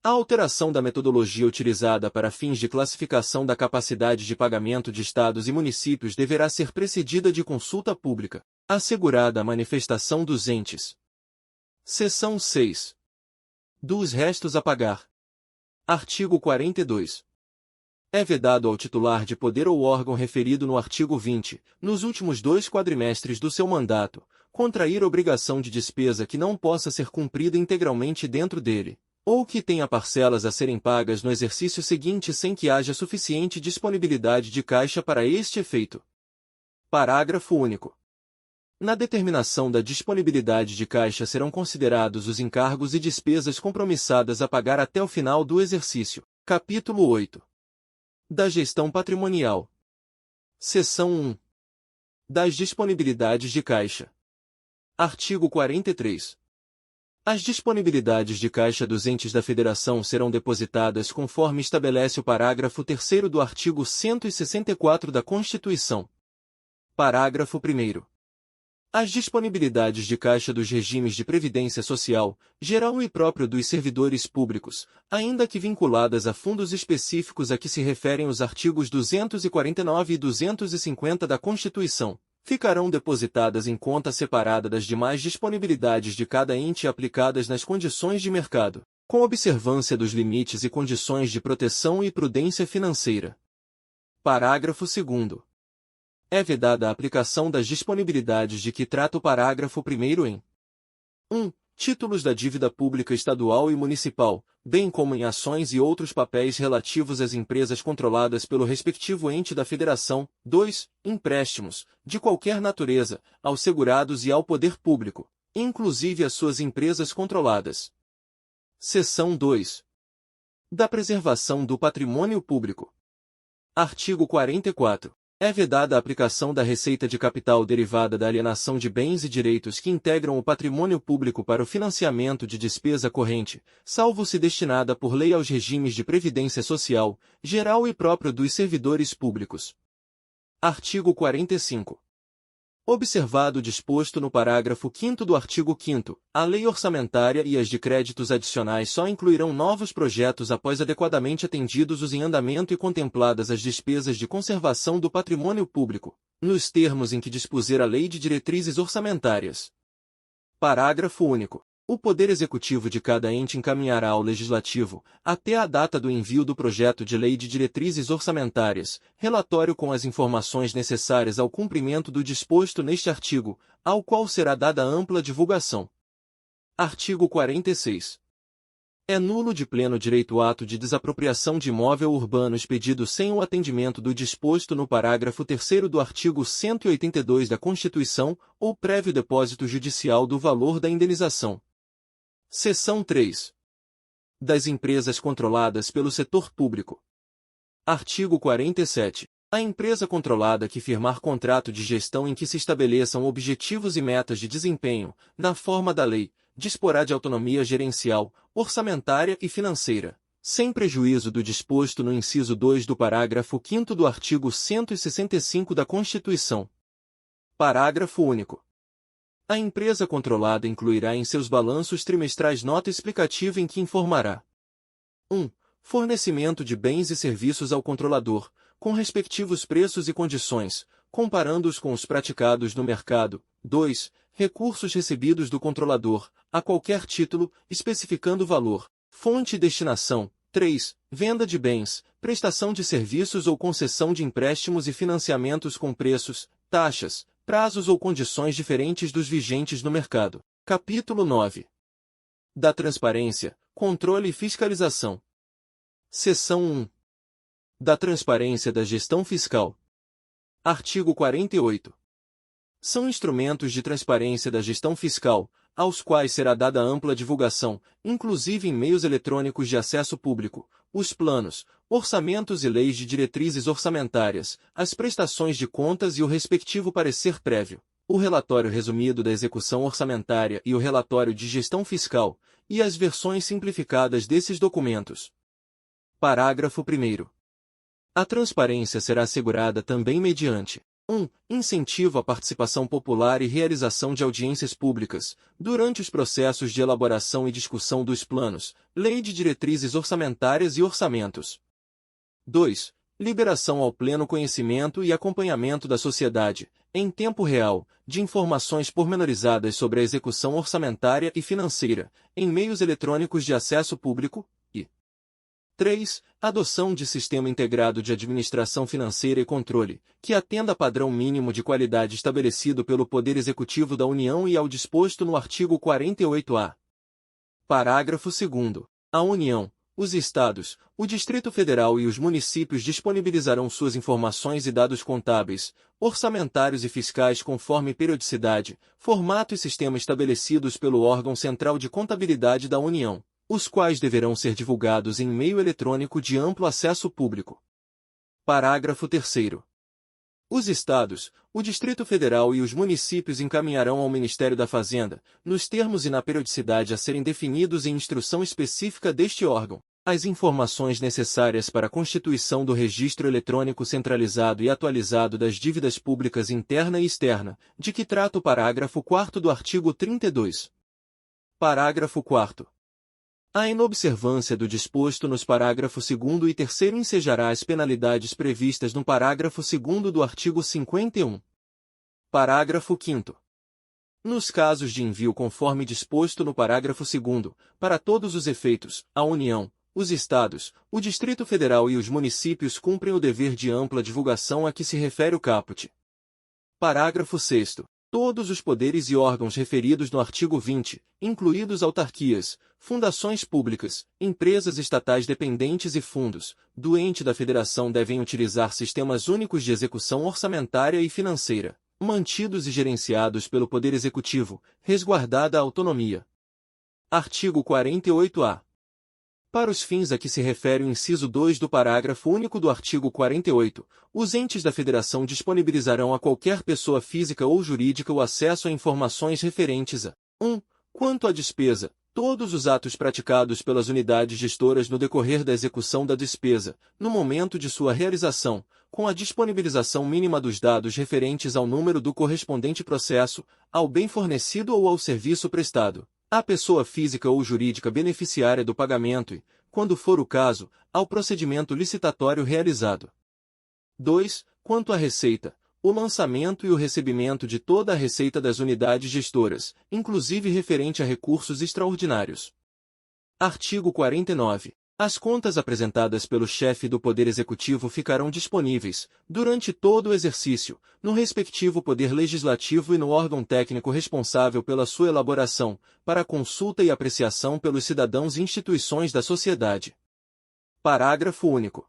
A alteração da metodologia utilizada para fins de classificação da capacidade de pagamento de estados e municípios deverá ser precedida de consulta pública, assegurada a manifestação dos entes. Seção 6. Dos restos a pagar. Artigo 42. É vedado ao titular de poder ou órgão referido no artigo 20, nos últimos 2 quadrimestres do seu mandato, contrair obrigação de despesa que não possa ser cumprida integralmente dentro dele, ou que tenha parcelas a serem pagas no exercício seguinte sem que haja suficiente disponibilidade de caixa para este efeito. Parágrafo único. Na determinação da disponibilidade de caixa serão considerados os encargos e despesas compromissadas a pagar até o final do exercício. Capítulo 8. Da gestão patrimonial. Seção 1. Das disponibilidades de caixa. Artigo 43. As disponibilidades de caixa dos entes da Federação serão depositadas conforme estabelece o parágrafo 3º do artigo 164 da Constituição. Parágrafo 1º. As disponibilidades de caixa dos regimes de previdência social, geral e próprio dos servidores públicos, ainda que vinculadas a fundos específicos a que se referem os artigos 249 e 250 da Constituição, ficarão depositadas em conta separada das demais disponibilidades de cada ente e aplicadas nas condições de mercado, com observância dos limites e condições de proteção e prudência financeira. Parágrafo 2º. É vedada a aplicação das disponibilidades de que trata o parágrafo 1º em 1. Títulos da dívida pública estadual e municipal, bem como em ações e outros papéis relativos às empresas controladas pelo respectivo ente da Federação. 2. Empréstimos, de qualquer natureza, aos segurados e ao poder público, inclusive às suas empresas controladas. Seção 2. Da preservação do patrimônio público. Artigo 44. É vedada a aplicação da receita de capital derivada da alienação de bens e direitos que integram o patrimônio público para o financiamento de despesa corrente, salvo se destinada por lei aos regimes de previdência social, geral e próprio dos servidores públicos. Artigo 45. Observado o disposto no parágrafo 5º do artigo 5º, a lei orçamentária e as de créditos adicionais só incluirão novos projetos após adequadamente atendidos os em andamento e contempladas as despesas de conservação do patrimônio público, nos termos em que dispuser a Lei de Diretrizes Orçamentárias. Parágrafo único. O Poder Executivo de cada ente encaminhará ao Legislativo, até a data do envio do projeto de Lei de Diretrizes Orçamentárias, relatório com as informações necessárias ao cumprimento do disposto neste artigo, ao qual será dada ampla divulgação. Artigo 46. É nulo de pleno direito o ato de desapropriação de imóvel urbano expedido sem o atendimento do disposto no parágrafo 3º do artigo 182 da Constituição, ou prévio depósito judicial do valor da indenização. Seção 3. Das empresas controladas pelo setor público. Artigo 47. A empresa controlada que firmar contrato de gestão em que se estabeleçam objetivos e metas de desempenho, na forma da lei, disporá de autonomia gerencial, orçamentária e financeira, sem prejuízo do disposto no inciso 2 do parágrafo 5º do artigo 165 da Constituição. Parágrafo único. A empresa controlada incluirá em seus balanços trimestrais nota explicativa em que informará 1. Fornecimento de bens e serviços ao controlador, com respectivos preços e condições, comparando-os com os praticados no mercado. 2. Recursos recebidos do controlador, a qualquer título, especificando valor, fonte e destinação. 3. Venda de bens, prestação de serviços ou concessão de empréstimos e financiamentos com preços, taxas, prazos ou condições diferentes dos vigentes no mercado. Capítulo 9. Da transparência, controle e fiscalização. Seção 1. Da transparência da gestão fiscal. Artigo 48. São instrumentos de transparência da gestão fiscal, aos quais será dada ampla divulgação, inclusive em meios eletrônicos de acesso público, os planos, orçamentos e leis de diretrizes orçamentárias, as prestações de contas e o respectivo parecer prévio, o relatório resumido da execução orçamentária e o relatório de gestão fiscal, e as versões simplificadas desses documentos. Parágrafo 1º. A transparência será assegurada também mediante 1. Incentivo à participação popular e realização de audiências públicas, durante os processos de elaboração e discussão dos planos, lei de diretrizes orçamentárias e orçamentos. 2. Liberação ao pleno conhecimento e acompanhamento da sociedade, em tempo real, de informações pormenorizadas sobre a execução orçamentária e financeira, em meios eletrônicos de acesso público, e 3. Adoção de sistema integrado de administração financeira e controle, que atenda a padrão mínimo de qualidade estabelecido pelo Poder Executivo da União e ao disposto no artigo 48-A. Parágrafo 2º. A União, os Estados, o Distrito Federal e os municípios disponibilizarão suas informações e dados contábeis, orçamentários e fiscais conforme periodicidade, formato e sistema estabelecidos pelo órgão central de contabilidade da União, os quais deverão ser divulgados em meio eletrônico de amplo acesso público. Parágrafo 3º. Os Estados, o Distrito Federal e os municípios encaminharão ao Ministério da Fazenda, nos termos e na periodicidade a serem definidos em instrução específica deste órgão, as informações necessárias para a constituição do Registro Eletrônico Centralizado e Atualizado das Dívidas Públicas Interna e Externa, de que trata o parágrafo 4º do artigo 32. Parágrafo 4º. A inobservância do disposto nos parágrafo 2º e 3º ensejará as penalidades previstas no parágrafo 2º do artigo 51. Parágrafo 5º. Nos casos de envio conforme disposto no parágrafo 2º, para todos os efeitos, a União, os Estados, o Distrito Federal e os municípios cumprem o dever de ampla divulgação a que se refere o caput. Parágrafo 6º. Todos os poderes e órgãos referidos no artigo 20, incluídos autarquias, fundações públicas, empresas estatais dependentes e fundos, do ente da federação devem utilizar sistemas únicos de execução orçamentária e financeira, mantidos e gerenciados pelo Poder Executivo, resguardada a autonomia. Artigo 48-A. Para os fins a que se refere o inciso 2 do parágrafo único do artigo 48, os entes da Federação disponibilizarão a qualquer pessoa física ou jurídica o acesso a informações referentes a 1. Quanto à despesa, todos os atos praticados pelas unidades gestoras no decorrer da execução da despesa, no momento de sua realização, com a disponibilização mínima dos dados referentes ao número do correspondente processo, ao bem fornecido ou ao serviço prestado, à pessoa física ou jurídica beneficiária do pagamento e, quando for o caso, ao procedimento licitatório realizado. 2. Quanto à receita, o lançamento e o recebimento de toda a receita das unidades gestoras, inclusive referente a recursos extraordinários. Artigo 49. As contas apresentadas pelo chefe do Poder Executivo ficarão disponíveis, durante todo o exercício, no respectivo Poder Legislativo e no órgão técnico responsável pela sua elaboração, para consulta e apreciação pelos cidadãos e instituições da sociedade. Parágrafo único.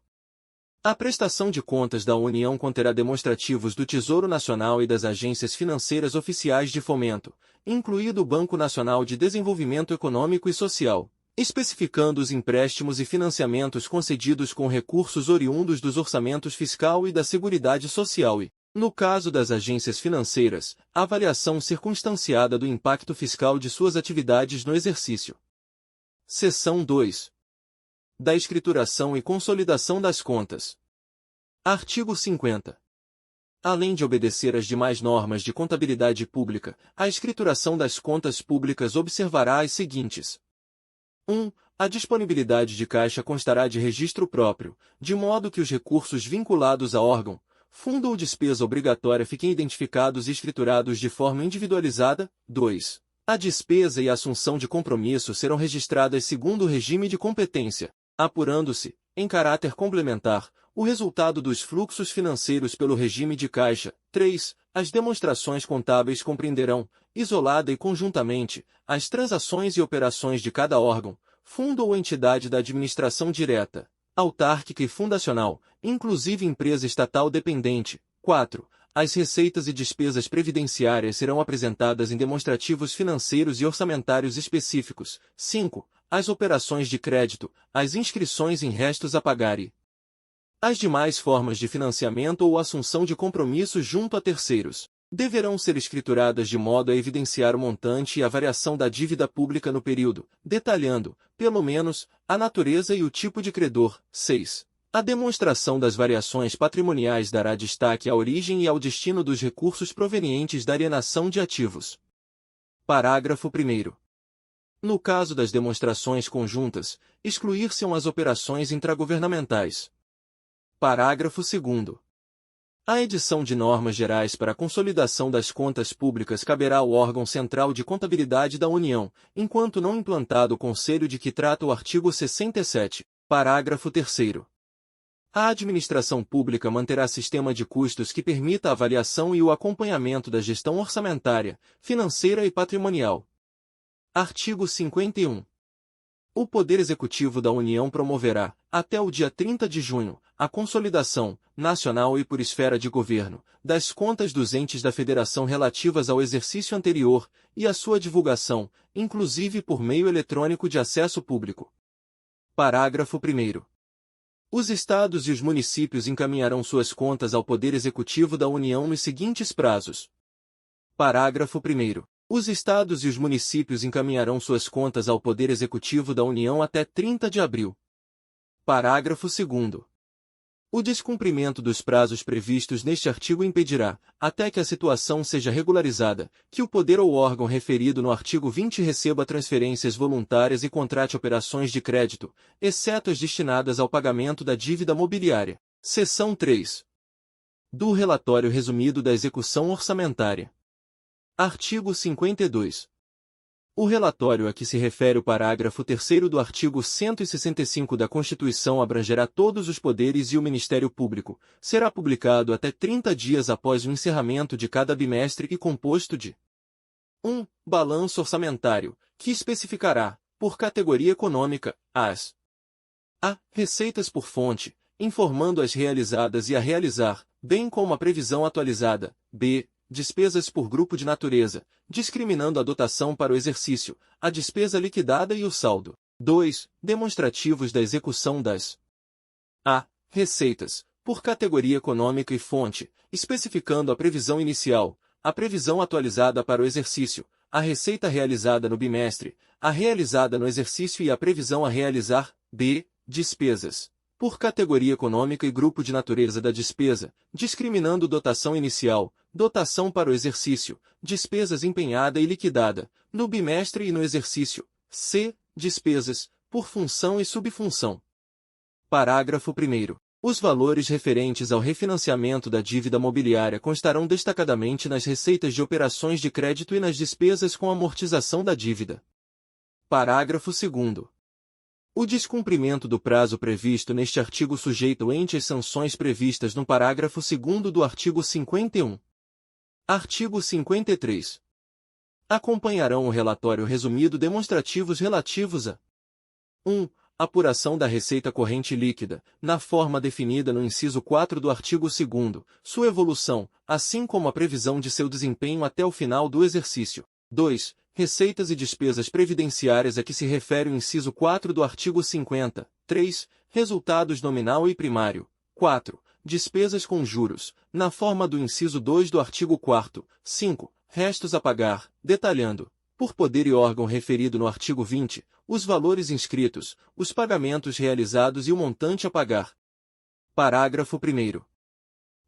A prestação de contas da União conterá demonstrativos do Tesouro Nacional e das agências financeiras oficiais de fomento, incluído o Banco Nacional de Desenvolvimento Econômico e Social, especificando os empréstimos e financiamentos concedidos com recursos oriundos dos orçamentos fiscal e da Seguridade Social e, no caso das agências financeiras, a avaliação circunstanciada do impacto fiscal de suas atividades no exercício. Seção 2. Da escrituração e consolidação das contas. Artigo 50. Além de obedecer às demais normas de contabilidade pública, a escrituração das contas públicas observará as seguintes. 1. A disponibilidade de caixa constará de registro próprio, de modo que os recursos vinculados a órgão, fundo ou despesa obrigatória fiquem identificados e escriturados de forma individualizada. 2. A despesa e a assunção de compromisso serão registradas segundo o regime de competência, apurando-se, em caráter complementar, o resultado dos fluxos financeiros pelo regime de caixa. 3. As demonstrações contábeis compreenderão, isolada e conjuntamente, as transações e operações de cada órgão, fundo ou entidade da administração direta, autárquica e fundacional, inclusive empresa estatal dependente. 4. As receitas e despesas previdenciárias serão apresentadas em demonstrativos financeiros e orçamentários específicos. 5. As operações de crédito, as inscrições em restos a pagar e as demais formas de financiamento ou assunção de compromissos junto a terceiros deverão ser escrituradas de modo a evidenciar o montante e a variação da dívida pública no período, detalhando, pelo menos, a natureza e o tipo de credor. 6. A demonstração das variações patrimoniais dará destaque à origem e ao destino dos recursos provenientes da alienação de ativos. Parágrafo 1º. No caso das demonstrações conjuntas, excluir-se-ão as operações intragovernamentais. Parágrafo 2º. A edição de normas gerais para a consolidação das contas públicas caberá ao órgão central de contabilidade da União, enquanto não implantado o conselho de que trata o artigo 67. Parágrafo 3º. A administração pública manterá sistema de custos que permita a avaliação e o acompanhamento da gestão orçamentária, financeira e patrimonial. Artigo 51. O Poder Executivo da União promoverá, até o dia 30 de junho, a consolidação, nacional e por esfera de governo, das contas dos entes da Federação relativas ao exercício anterior, e a sua divulgação, inclusive por meio eletrônico de acesso público. Parágrafo 1º. Os Estados e os municípios encaminharão suas contas ao Poder Executivo da União nos seguintes prazos. Parágrafo 1º. Os Estados e os municípios encaminharão suas contas ao Poder Executivo da União até 30 de abril. Parágrafo 2º. O descumprimento dos prazos previstos neste artigo impedirá, até que a situação seja regularizada, que o poder ou órgão referido no artigo 20 receba transferências voluntárias e contrate operações de crédito, exceto as destinadas ao pagamento da dívida mobiliária. Seção 3. Do Relatório Resumido da Execução Orçamentária. Artigo 52. O relatório a que se refere o parágrafo 3º do artigo 165 da Constituição abrangerá todos os poderes e o Ministério Público, será publicado até 30 dias após o encerramento de cada bimestre e composto de 1. Balanço orçamentário, que especificará, por categoria econômica, as a. Receitas por fonte, informando as realizadas e a realizar, bem como a previsão atualizada, b. Despesas por grupo de natureza, discriminando a dotação para o exercício, a despesa liquidada e o saldo. 2. Demonstrativos da execução das a. Receitas, por categoria econômica e fonte, especificando a previsão inicial, a previsão atualizada para o exercício, a receita realizada no bimestre, a realizada no exercício e a previsão a realizar. b. Despesas, por categoria econômica e grupo de natureza da despesa, discriminando dotação inicial, dotação para o exercício, despesas empenhada e liquidada, no bimestre e no exercício. c. Despesas, por função e subfunção. Parágrafo 1º. Os valores referentes ao refinanciamento da dívida mobiliária constarão destacadamente nas receitas de operações de crédito e nas despesas com amortização da dívida. Parágrafo 2º. O descumprimento do prazo previsto neste artigo sujeita o ente às sanções previstas no parágrafo 2º do artigo 51. Artigo 53. Acompanharão o relatório resumido demonstrativos relativos a 1. Apuração da receita corrente líquida, na forma definida no inciso 4 do artigo 2º, sua evolução, assim como a previsão de seu desempenho até o final do exercício. 2. Receitas e despesas previdenciárias a que se refere o inciso 4 do artigo 50. 3. Resultados nominal e primário. 4. Despesas com juros, na forma do inciso 2 do artigo 4º. 5. Restos a pagar, detalhando, por poder e órgão referido no artigo 20, os valores inscritos, os pagamentos realizados e o montante a pagar. Parágrafo 1º.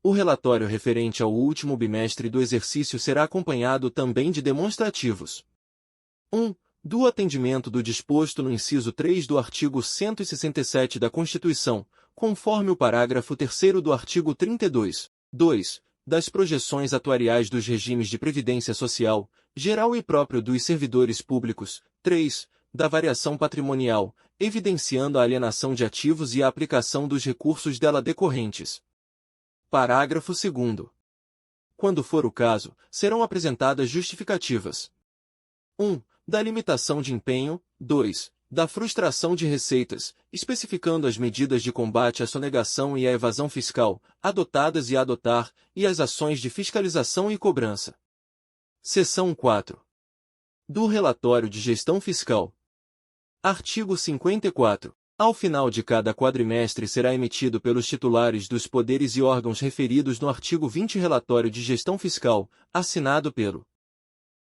O relatório referente ao último bimestre do exercício será acompanhado também de demonstrativos. 1. Do atendimento do disposto no inciso 3 do artigo 167 da Constituição, conforme o parágrafo 3º do artigo 32. 2. Das projeções atuariais dos regimes de previdência social, geral e próprio dos servidores públicos. 3. Da variação patrimonial, evidenciando a alienação de ativos e a aplicação dos recursos dela decorrentes. Parágrafo 2º. Quando for o caso, serão apresentadas justificativas. 1. Da limitação de empenho. 2. Da frustração de receitas, especificando as medidas de combate à sonegação e à evasão fiscal, adotadas e a adotar, e as ações de fiscalização e cobrança. Seção 4. Do Relatório de Gestão Fiscal. Artigo 54. Ao final de cada quadrimestre será emitido pelos titulares dos poderes e órgãos referidos no artigo 20 Relatório de Gestão Fiscal, assinado pelo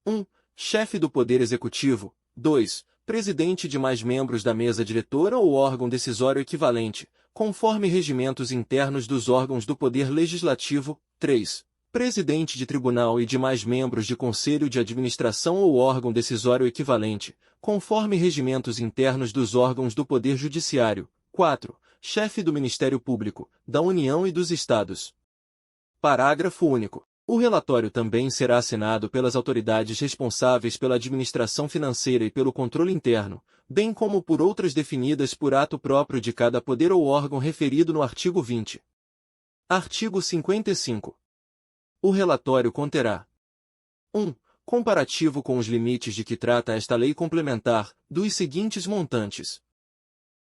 1. Chefe do Poder Executivo. 2. Presidente de mais membros da mesa diretora ou órgão decisório equivalente, conforme regimentos internos dos órgãos do Poder Legislativo. 3. Presidente de tribunal e demais membros de conselho de administração ou órgão decisório equivalente, conforme regimentos internos dos órgãos do Poder Judiciário. 4. Chefe do Ministério Público, da União e dos Estados. Parágrafo único. O relatório também será assinado pelas autoridades responsáveis pela administração financeira e pelo controle interno, bem como por outras definidas por ato próprio de cada poder ou órgão referido no artigo 20. Artigo 55. O relatório conterá 1. Comparativo com os limites de que trata esta lei complementar, dos seguintes montantes.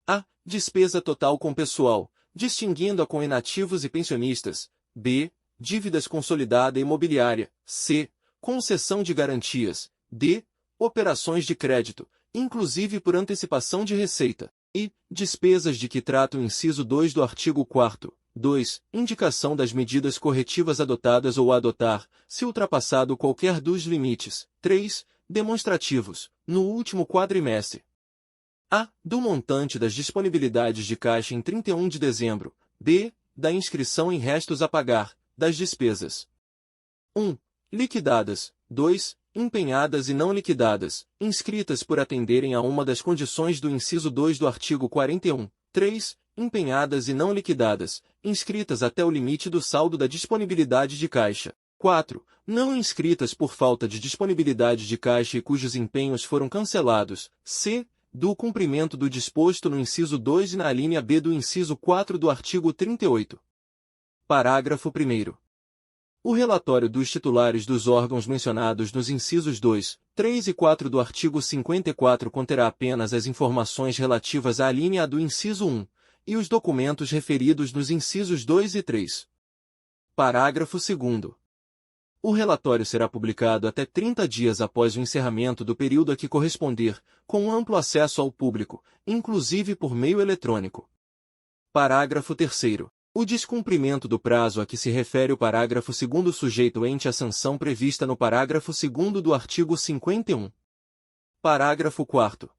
A. Despesa total com pessoal, distinguindo-a com inativos e pensionistas. B. Dívidas consolidada imobiliária. C. Concessão de garantias. D. Operações de crédito, inclusive por antecipação de receita. E. Despesas de que trata o inciso 2 do artigo 4º. 2. Indicação das medidas corretivas adotadas ou a adotar, se ultrapassado qualquer dos limites. 3. Demonstrativos, no último quadrimestre. A. Do montante das disponibilidades de caixa em 31 de dezembro. B. Da inscrição em restos a pagar, das despesas. 1. Liquidadas. 2. Empenhadas e não liquidadas, inscritas por atenderem a uma das condições do inciso 2 do artigo 41. 3. Empenhadas e não liquidadas, inscritas até o limite do saldo da disponibilidade de caixa. 4. Não inscritas por falta de disponibilidade de caixa e cujos empenhos foram cancelados. C. Do cumprimento do disposto no inciso 2 e na alínea B do inciso 4 do artigo 38. Parágrafo 1º. O relatório dos titulares dos órgãos mencionados nos incisos 2, 3 e 4 do artigo 54 conterá apenas as informações relativas à alínea A do inciso 1, e os documentos referidos nos incisos 2 e 3. Parágrafo 2º. O relatório será publicado até 30 dias após o encerramento do período a que corresponder, com amplo acesso ao público, inclusive por meio eletrônico. Parágrafo 3º. O descumprimento do prazo a que se refere o parágrafo 2º sujeito ente à sanção prevista no parágrafo 2º do artigo 51. Parágrafo 4º.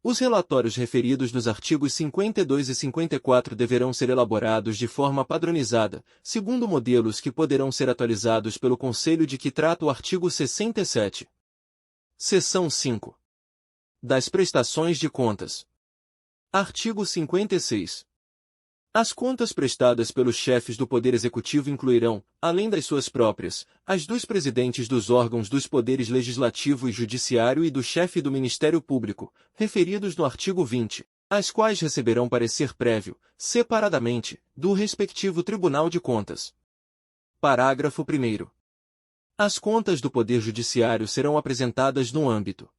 Os relatórios referidos nos artigos 52 e 54 deverão ser elaborados de forma padronizada, segundo modelos que poderão ser atualizados pelo Conselho de que trata o artigo 67. Seção 5. Das prestações de contas. Artigo 56. As contas prestadas pelos chefes do Poder Executivo incluirão, além das suas próprias, as dos presidentes dos órgãos dos poderes legislativo e judiciário e do chefe do Ministério Público, referidos no artigo 20, as quais receberão parecer prévio, separadamente, do respectivo Tribunal de Contas. Parágrafo 1º. As contas do Poder Judiciário serão apresentadas no âmbito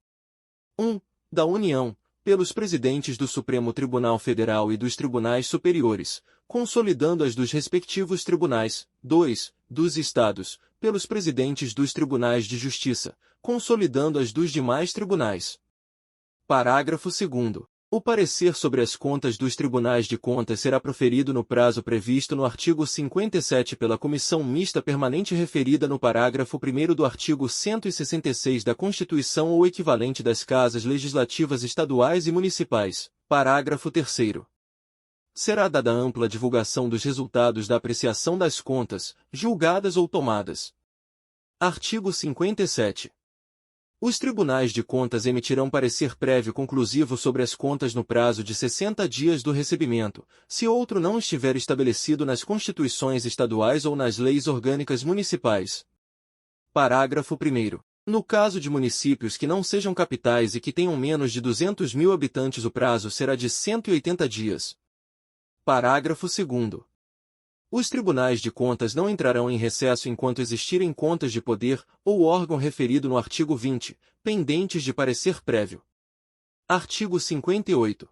1. Da União, pelos presidentes do Supremo Tribunal Federal e dos Tribunais Superiores, consolidando as dos respectivos tribunais. 2. Dos Estados, pelos presidentes dos Tribunais de Justiça, consolidando as dos demais tribunais. Parágrafo 2º. O parecer sobre as contas dos Tribunais de Contas será proferido no prazo previsto no artigo 57 pela Comissão Mista Permanente referida no parágrafo 1º do artigo 166 da Constituição ou equivalente das Casas Legislativas Estaduais e Municipais. Parágrafo 3º. Será dada ampla divulgação dos resultados da apreciação das contas, julgadas ou tomadas. Artigo 57. Os tribunais de contas emitirão parecer prévio conclusivo sobre as contas no prazo de 60 dias do recebimento, se outro não estiver estabelecido nas constituições estaduais ou nas leis orgânicas municipais. Parágrafo 1º. No caso de municípios que não sejam capitais e que tenham menos de 200 mil habitantes, o prazo será de 180 dias. Parágrafo 2º. Os tribunais de contas não entrarão em recesso enquanto existirem contas de poder ou órgão referido no artigo 20, pendentes de parecer prévio. Artigo 58.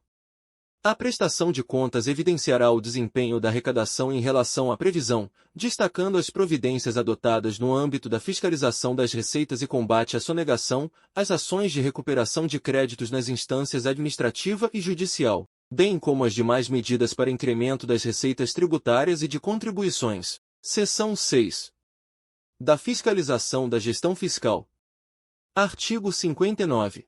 A prestação de contas evidenciará o desempenho da arrecadação em relação à previsão, destacando as providências adotadas no âmbito da fiscalização das receitas e combate à sonegação, as ações de recuperação de créditos nas instâncias administrativa e judicial, bem como as demais medidas para incremento das receitas tributárias e de contribuições. Seção 6. Da fiscalização da gestão fiscal. Artigo 59.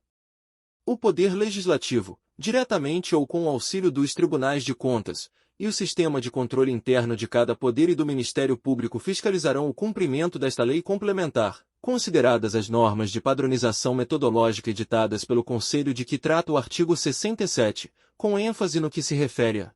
O Poder Legislativo, diretamente ou com o auxílio dos Tribunais de Contas, e o sistema de controle interno de cada poder e do Ministério Público fiscalizarão o cumprimento desta lei complementar, consideradas as normas de padronização metodológica editadas pelo Conselho de que trata o artigo 67, com ênfase no que se refere a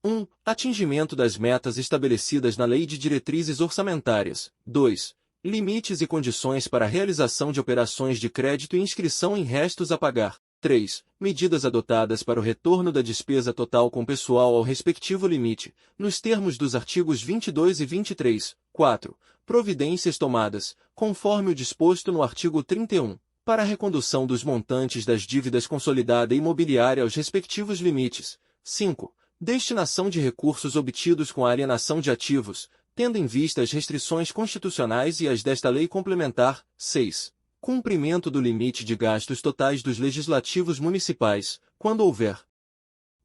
1. Atingimento das metas estabelecidas na Lei de Diretrizes Orçamentárias. 2. Limites e condições para a realização de operações de crédito e inscrição em restos a pagar. 3. Medidas adotadas para o retorno da despesa total com pessoal ao respectivo limite, nos termos dos artigos 22 e 23. 4. Providências tomadas, conforme o disposto no artigo 31, para a recondução dos montantes das dívidas consolidada imobiliária aos respectivos limites. 5. Destinação de recursos obtidos com a alienação de ativos, tendo em vista as restrições constitucionais e as desta lei complementar. 6. Cumprimento do limite de gastos totais dos legislativos municipais, quando houver.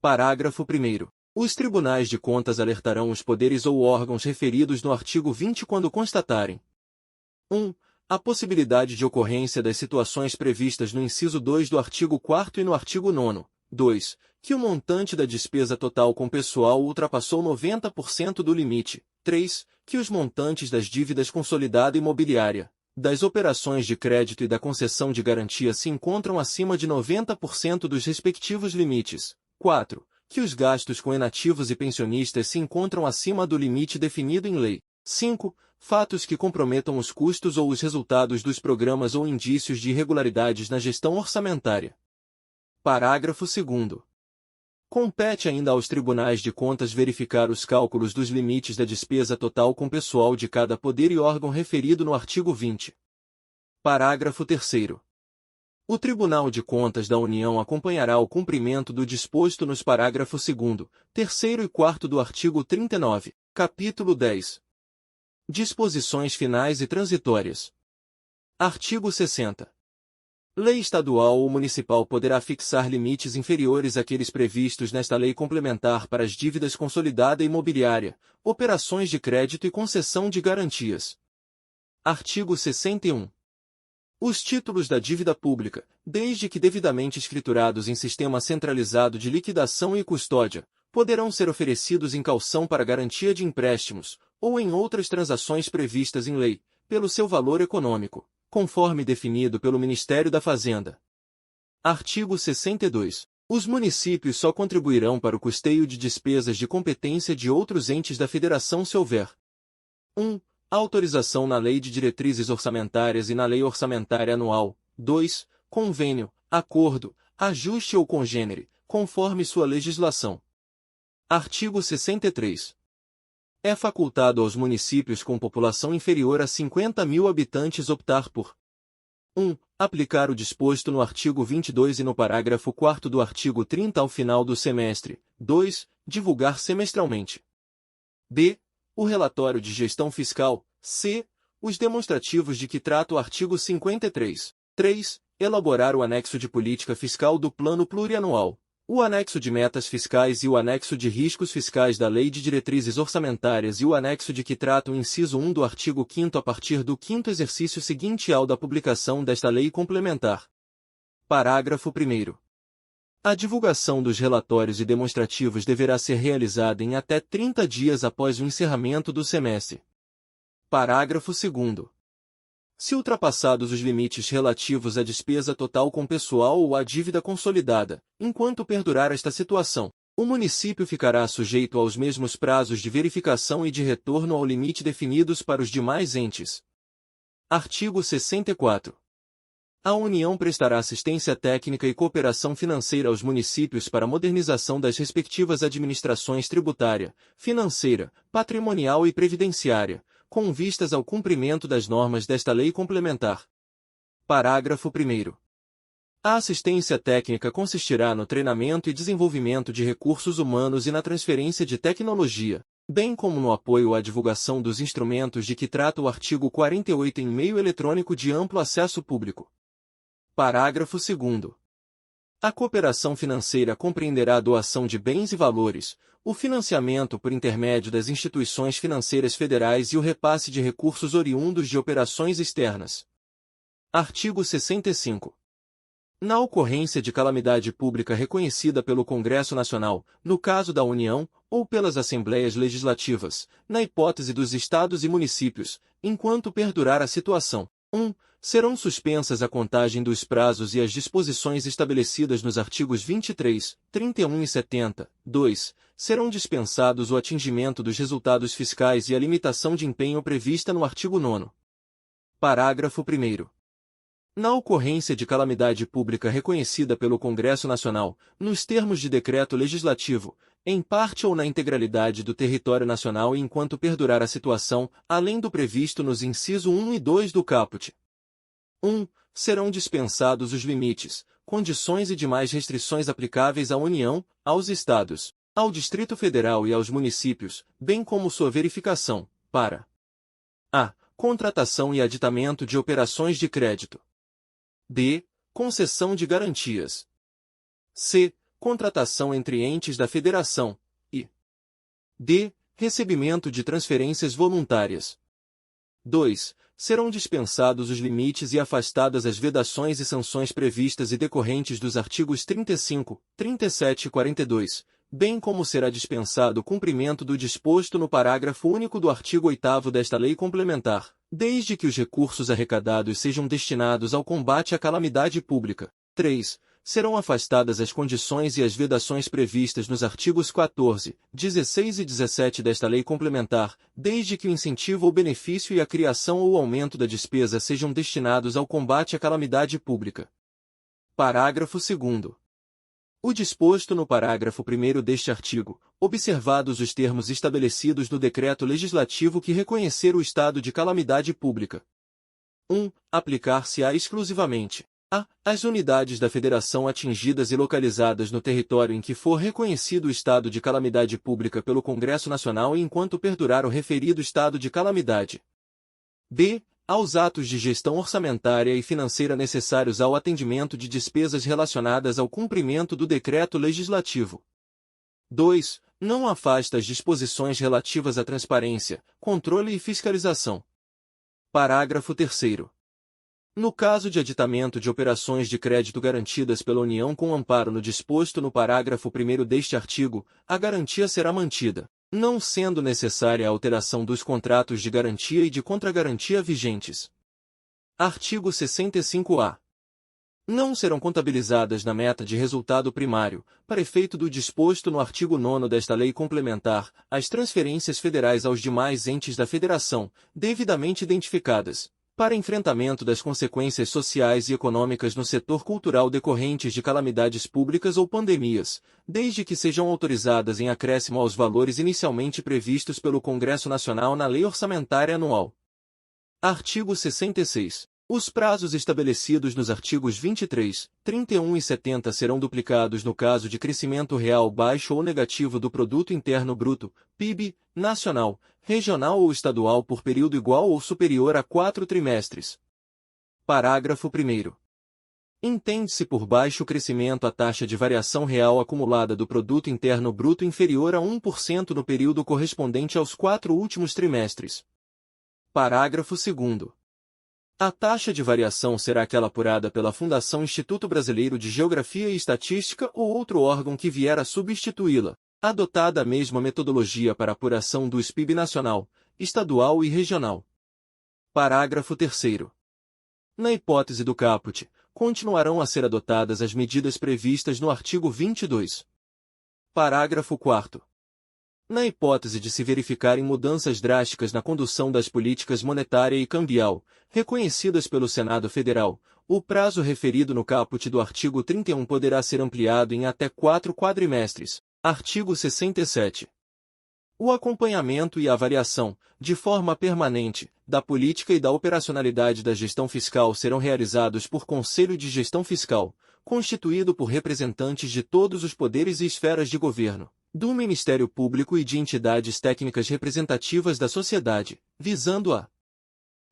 Parágrafo 1º. Os tribunais de contas alertarão os poderes ou órgãos referidos no artigo 20 quando constatarem 1. A possibilidade de ocorrência das situações previstas no inciso 2 do artigo 4º e no artigo 9º. 2. Que o montante da despesa total com pessoal ultrapassou 90% do limite. 3. Que os montantes das dívidas consolidada imobiliária, das operações de crédito e da concessão de garantia se encontram acima de 90% dos respectivos limites. 4. Que os gastos com inativos e pensionistas se encontram acima do limite definido em lei. 5. Fatos que comprometam os custos ou os resultados dos programas ou indícios de irregularidades na gestão orçamentária. Parágrafo 2º. Compete ainda aos tribunais de contas verificar os cálculos dos limites da despesa total com pessoal de cada poder e órgão referido no artigo 20. Parágrafo 3º. O Tribunal de Contas da União acompanhará o cumprimento do disposto nos parágrafos 2º, 3º e 4º do artigo 39, capítulo 10. Disposições finais e transitórias. Artigo 60. Lei estadual ou municipal poderá fixar limites inferiores àqueles previstos nesta lei complementar para as dívidas consolidada imobiliária, operações de crédito e concessão de garantias. Artigo 61. Os títulos da dívida pública, desde que devidamente escriturados em sistema centralizado de liquidação e custódia, poderão ser oferecidos em caução para garantia de empréstimos, ou em outras transações previstas em lei, pelo seu valor econômico, conforme definido pelo Ministério da Fazenda. Artigo 62. Os municípios só contribuirão para o custeio de despesas de competência de outros entes da Federação se houver 1. Autorização na Lei de Diretrizes Orçamentárias e na Lei Orçamentária Anual. 2. Convênio, acordo, ajuste ou congênere, conforme sua legislação. Artigo 63. É facultado aos municípios com população inferior a 50.000 habitantes optar por 1. Aplicar o disposto no artigo 22 e no parágrafo 4º do artigo 30 ao final do semestre. 2. Divulgar semestralmente. b. O relatório de gestão fiscal. c. Os demonstrativos de que trata o artigo 53. 3. Elaborar o anexo de política fiscal do Plano Plurianual, o anexo de metas fiscais e o anexo de riscos fiscais da Lei de Diretrizes Orçamentárias e o anexo de que trata o inciso 1 do artigo 5º a partir do 5º exercício seguinte ao da publicação desta lei complementar. Parágrafo 1º. A divulgação dos relatórios e demonstrativos deverá ser realizada em até 30 dias após o encerramento do semestre. Parágrafo 2º. Se ultrapassados os limites relativos à despesa total com pessoal ou à dívida consolidada, enquanto perdurar esta situação, o município ficará sujeito aos mesmos prazos de verificação e de retorno ao limite definidos para os demais entes. Artigo 64. A União prestará assistência técnica e cooperação financeira aos municípios para a modernização das respectivas administrações tributária, financeira, patrimonial e previdenciária, com vistas ao cumprimento das normas desta lei complementar. Parágrafo 1º. A assistência técnica consistirá no treinamento e desenvolvimento de recursos humanos e na transferência de tecnologia, bem como no apoio à divulgação dos instrumentos de que trata o artigo 48 em meio eletrônico de amplo acesso público. Parágrafo 2º. A cooperação financeira compreenderá a doação de bens e valores, o financiamento por intermédio das instituições financeiras federais e o repasse de recursos oriundos de operações externas. Artigo 65. Na ocorrência de calamidade pública reconhecida pelo Congresso Nacional, no caso da União, ou pelas Assembleias Legislativas, na hipótese dos Estados e Municípios, enquanto perdurar a situação, 1. Serão suspensas a contagem dos prazos e as disposições estabelecidas nos artigos 23, 31 e 70. 2. Serão dispensados o atingimento dos resultados fiscais e a limitação de empenho prevista no artigo 9º. Parágrafo 1º. Na ocorrência de calamidade pública reconhecida pelo Congresso Nacional, nos termos de decreto legislativo, em parte ou na integralidade do território nacional e enquanto perdurar a situação, além do previsto nos inciso 1 e 2 do caput. 1. Serão dispensados os limites, condições e demais restrições aplicáveis à União, aos Estados, ao Distrito Federal e aos municípios, bem como sua verificação, para a. Contratação e aditamento de operações de crédito. b. Concessão de garantias. c. Contratação entre entes da Federação, e d. Recebimento de transferências voluntárias. 2. Serão dispensados os limites e afastadas as vedações e sanções previstas e decorrentes dos artigos 35, 37 e 42, bem como será dispensado o cumprimento do disposto no parágrafo único do artigo 8º desta lei complementar, desde que os recursos arrecadados sejam destinados ao combate à calamidade pública. 3. Serão afastadas as condições e as vedações previstas nos artigos 14, 16 e 17 desta lei complementar, desde que o incentivo ou benefício e a criação ou aumento da despesa sejam destinados ao combate à calamidade pública. Parágrafo 2º. O disposto no parágrafo 1º deste artigo, observados os termos estabelecidos no decreto legislativo que reconhecer o estado de calamidade pública. 1. Aplicar-se-á exclusivamente a. As unidades da Federação atingidas e localizadas no território em que for reconhecido o estado de calamidade pública pelo Congresso Nacional e enquanto perdurar o referido estado de calamidade. b. Aos atos de gestão orçamentária e financeira necessários ao atendimento de despesas relacionadas ao cumprimento do decreto legislativo. 2. Não afasta as disposições relativas à transparência, controle e fiscalização. Parágrafo 3º. No caso de aditamento de operações de crédito garantidas pela União com amparo no disposto no parágrafo 1º deste artigo, a garantia será mantida, não sendo necessária a alteração dos contratos de garantia e de contragarantia vigentes. Artigo 65-A. Não serão contabilizadas na meta de resultado primário, para efeito do disposto no artigo 9º desta lei complementar, as transferências federais aos demais entes da Federação, devidamente identificadas, para enfrentamento das consequências sociais e econômicas no setor cultural decorrentes de calamidades públicas ou pandemias, desde que sejam autorizadas em acréscimo aos valores inicialmente previstos pelo Congresso Nacional na Lei Orçamentária Anual. Artigo 66. Os prazos estabelecidos nos artigos 23, 31 e 70 serão duplicados no caso de crescimento real baixo ou negativo do Produto Interno Bruto, PIB, nacional, regional ou estadual por período igual ou superior a 4 trimestres. Parágrafo 1º. Entende-se por baixo crescimento a taxa de variação real acumulada do Produto Interno Bruto inferior a 1% no período correspondente aos 4 últimos trimestres. Parágrafo 2º. A taxa de variação será aquela apurada pela Fundação Instituto Brasileiro de Geografia e Estatística ou outro órgão que vier a substituí-la, adotada a mesma metodologia para apuração do PIB nacional, estadual e regional. Parágrafo 3º. Na hipótese do caput, continuarão a ser adotadas as medidas previstas no artigo 22. Parágrafo 4º. Na hipótese de se verificarem mudanças drásticas na condução das políticas monetária e cambial, reconhecidas pelo Senado Federal, o prazo referido no caput do artigo 31 poderá ser ampliado em até 4 quadrimestres. Artigo 67. O acompanhamento e a avaliação, de forma permanente, da política e da operacionalidade da gestão fiscal serão realizados por Conselho de Gestão Fiscal, constituído por representantes de todos os poderes e esferas de governo, do Ministério Público e de entidades técnicas representativas da sociedade, visando a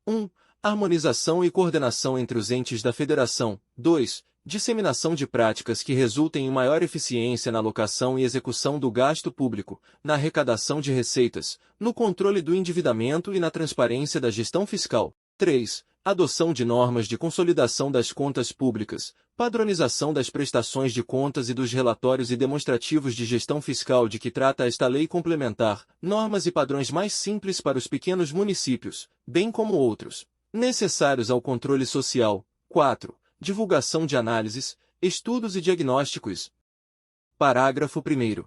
1. Harmonização e coordenação entre os entes da Federação. 2. Disseminação de práticas que resultem em maior eficiência na alocação e execução do gasto público, na arrecadação de receitas, no controle do endividamento e na transparência da gestão fiscal. 3. Adoção de normas de consolidação das contas públicas, padronização das prestações de contas e dos relatórios e demonstrativos de gestão fiscal de que trata esta lei complementar, normas e padrões mais simples para os pequenos municípios, bem como outros. necessários ao controle social. 4. Divulgação de análises, estudos e diagnósticos. Parágrafo 1º.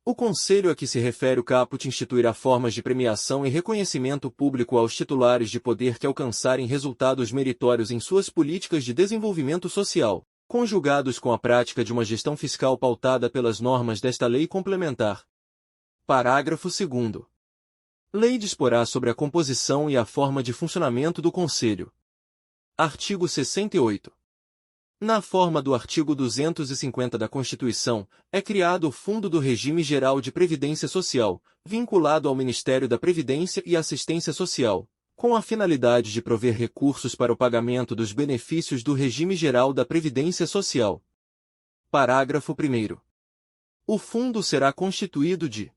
O Conselho a que se refere o caput instituirá formas de premiação e reconhecimento público aos titulares de poder que alcançarem resultados meritórios em suas políticas de desenvolvimento social, conjugados com a prática de uma gestão fiscal pautada pelas normas desta lei complementar. Parágrafo 2º. Lei disporá sobre a composição e a forma de funcionamento do Conselho. Artigo 68. Na forma do artigo 250 da Constituição, é criado o Fundo do Regime Geral de Previdência Social, vinculado ao Ministério da Previdência e Assistência Social, com a finalidade de prover recursos para o pagamento dos benefícios do Regime Geral da Previdência Social. Parágrafo 1º. O fundo será constituído de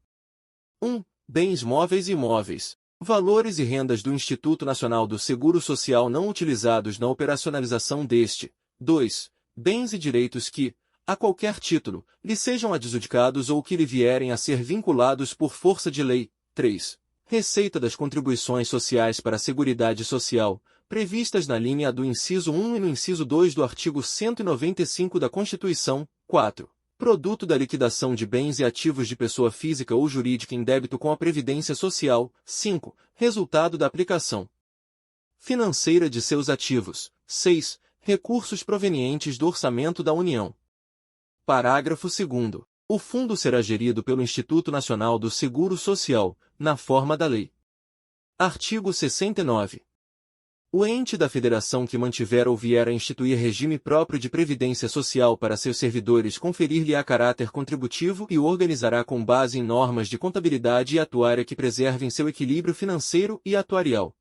1. Bens móveis e imóveis, valores e rendas do Instituto Nacional do Seguro Social não utilizados na operacionalização deste. 2. Bens e direitos que, a qualquer título, lhe sejam adjudicados ou que lhe vierem a ser vinculados por força de lei. 3. Receita das contribuições sociais para a Seguridade Social, previstas na linha A do inciso 1 e no inciso 2 do artigo 195 da Constituição. 4. Produto da liquidação de bens e ativos de pessoa física ou jurídica em débito com a Previdência Social. 5. Resultado da aplicação financeira de seus ativos. 6. Recursos provenientes do orçamento da União. Parágrafo 2º. O fundo será gerido pelo Instituto Nacional do Seguro Social, na forma da lei. Artigo 69. O ente da federação que mantiver ou vier a instituir regime próprio de previdência social para seus servidores conferir-lhe-á caráter contributivo e o organizará com base em normas de contabilidade e atuária que preservem seu equilíbrio financeiro e atuarial.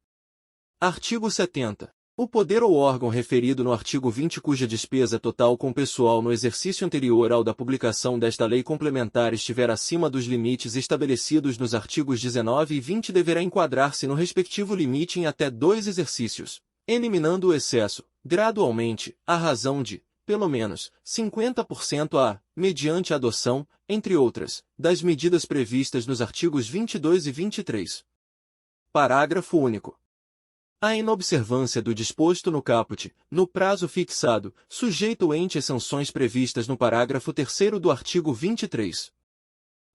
Artigo 70. O poder ou órgão referido no artigo 20 cuja despesa total com pessoal no exercício anterior ao da publicação desta lei complementar estiver acima dos limites estabelecidos nos artigos 19 e 20 deverá enquadrar-se no respectivo limite em até 2 exercícios, eliminando o excesso, gradualmente, à razão de, pelo menos, 50% mediante a adoção, entre outras, das medidas previstas nos artigos 22 e 23. Parágrafo único. A inobservância do disposto no caput, no prazo fixado, sujeita o ente às sanções previstas no parágrafo 3º do artigo 23.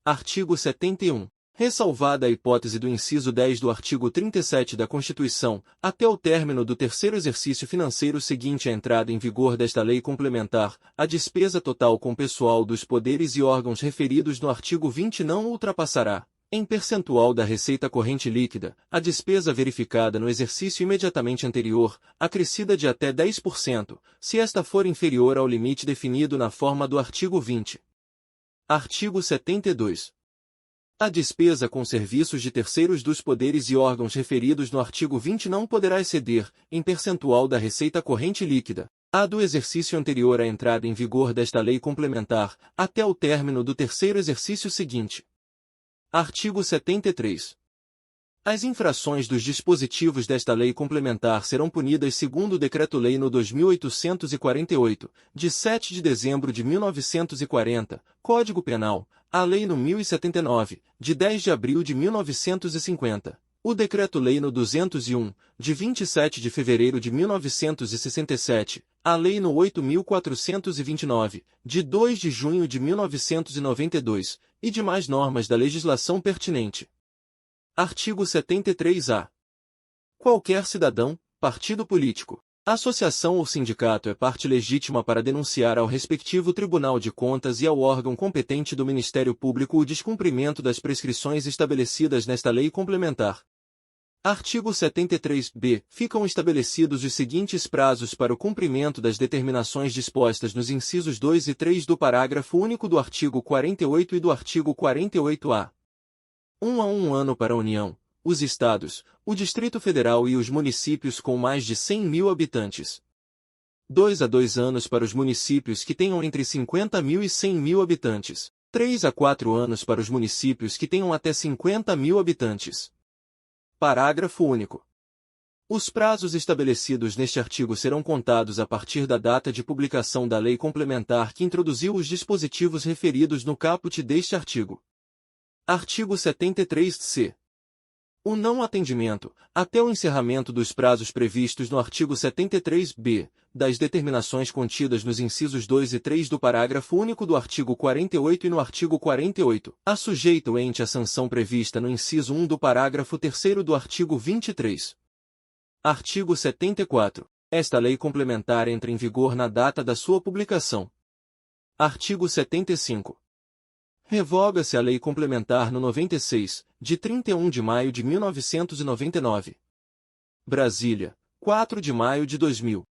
Artigo 71. Ressalvada a hipótese do inciso 10 do artigo 37 da Constituição, até o término do terceiro exercício financeiro seguinte à entrada em vigor desta lei complementar, a despesa total com pessoal dos poderes e órgãos referidos no artigo 20 não ultrapassará, em percentual da receita corrente líquida, a despesa verificada no exercício imediatamente anterior, acrescida de até 10%, se esta for inferior ao limite definido na forma do artigo 20. Artigo 72. A despesa com serviços de terceiros dos poderes e órgãos referidos no artigo 20 não poderá exceder, em percentual da receita corrente líquida, a do exercício anterior à entrada em vigor desta lei complementar, até o término do terceiro exercício seguinte. Artigo 73. As infrações dos dispositivos desta lei complementar serão punidas segundo o Decreto-Lei no 2848, de 7 de dezembro de 1940, Código Penal, a Lei no 1079, de 10 de abril de 1950, o Decreto-Lei no 201, de 27 de fevereiro de 1967, a Lei no 8429, de 2 de junho de 1992, e demais normas da legislação pertinente. Artigo 73-A. Qualquer cidadão, partido político, associação ou sindicato é parte legítima para denunciar ao respectivo Tribunal de Contas e ao órgão competente do Ministério Público o descumprimento das prescrições estabelecidas nesta lei complementar. Artigo 73-B. Ficam estabelecidos os seguintes prazos para o cumprimento das determinações dispostas nos incisos 2 e 3 do parágrafo único do artigo 48 e do artigo 48-A. 1 a 1 ano para a União, os Estados, o Distrito Federal e os municípios com mais de 100 mil habitantes. 2 a 2 anos para os municípios que tenham entre 50 mil e 100 mil habitantes. 3 a 4 anos para os municípios que tenham até 50 mil habitantes. Parágrafo único. Os prazos estabelecidos neste artigo serão contados a partir da data de publicação da lei complementar que introduziu os dispositivos referidos no caput deste artigo. Artigo 73-C. o não atendimento, até o encerramento dos prazos previstos no artigo 73b, das determinações contidas nos incisos 2 e 3 do parágrafo único do artigo 48 e no artigo 48, sujeita o ente à sanção prevista no inciso 1 do parágrafo 3º do artigo 23. Artigo 74. Esta lei complementar entra em vigor na data da sua publicação. Artigo 75. Revoga-se a Lei Complementar no 96, de 31 de maio de 1999. Brasília, 4 de maio de 2000.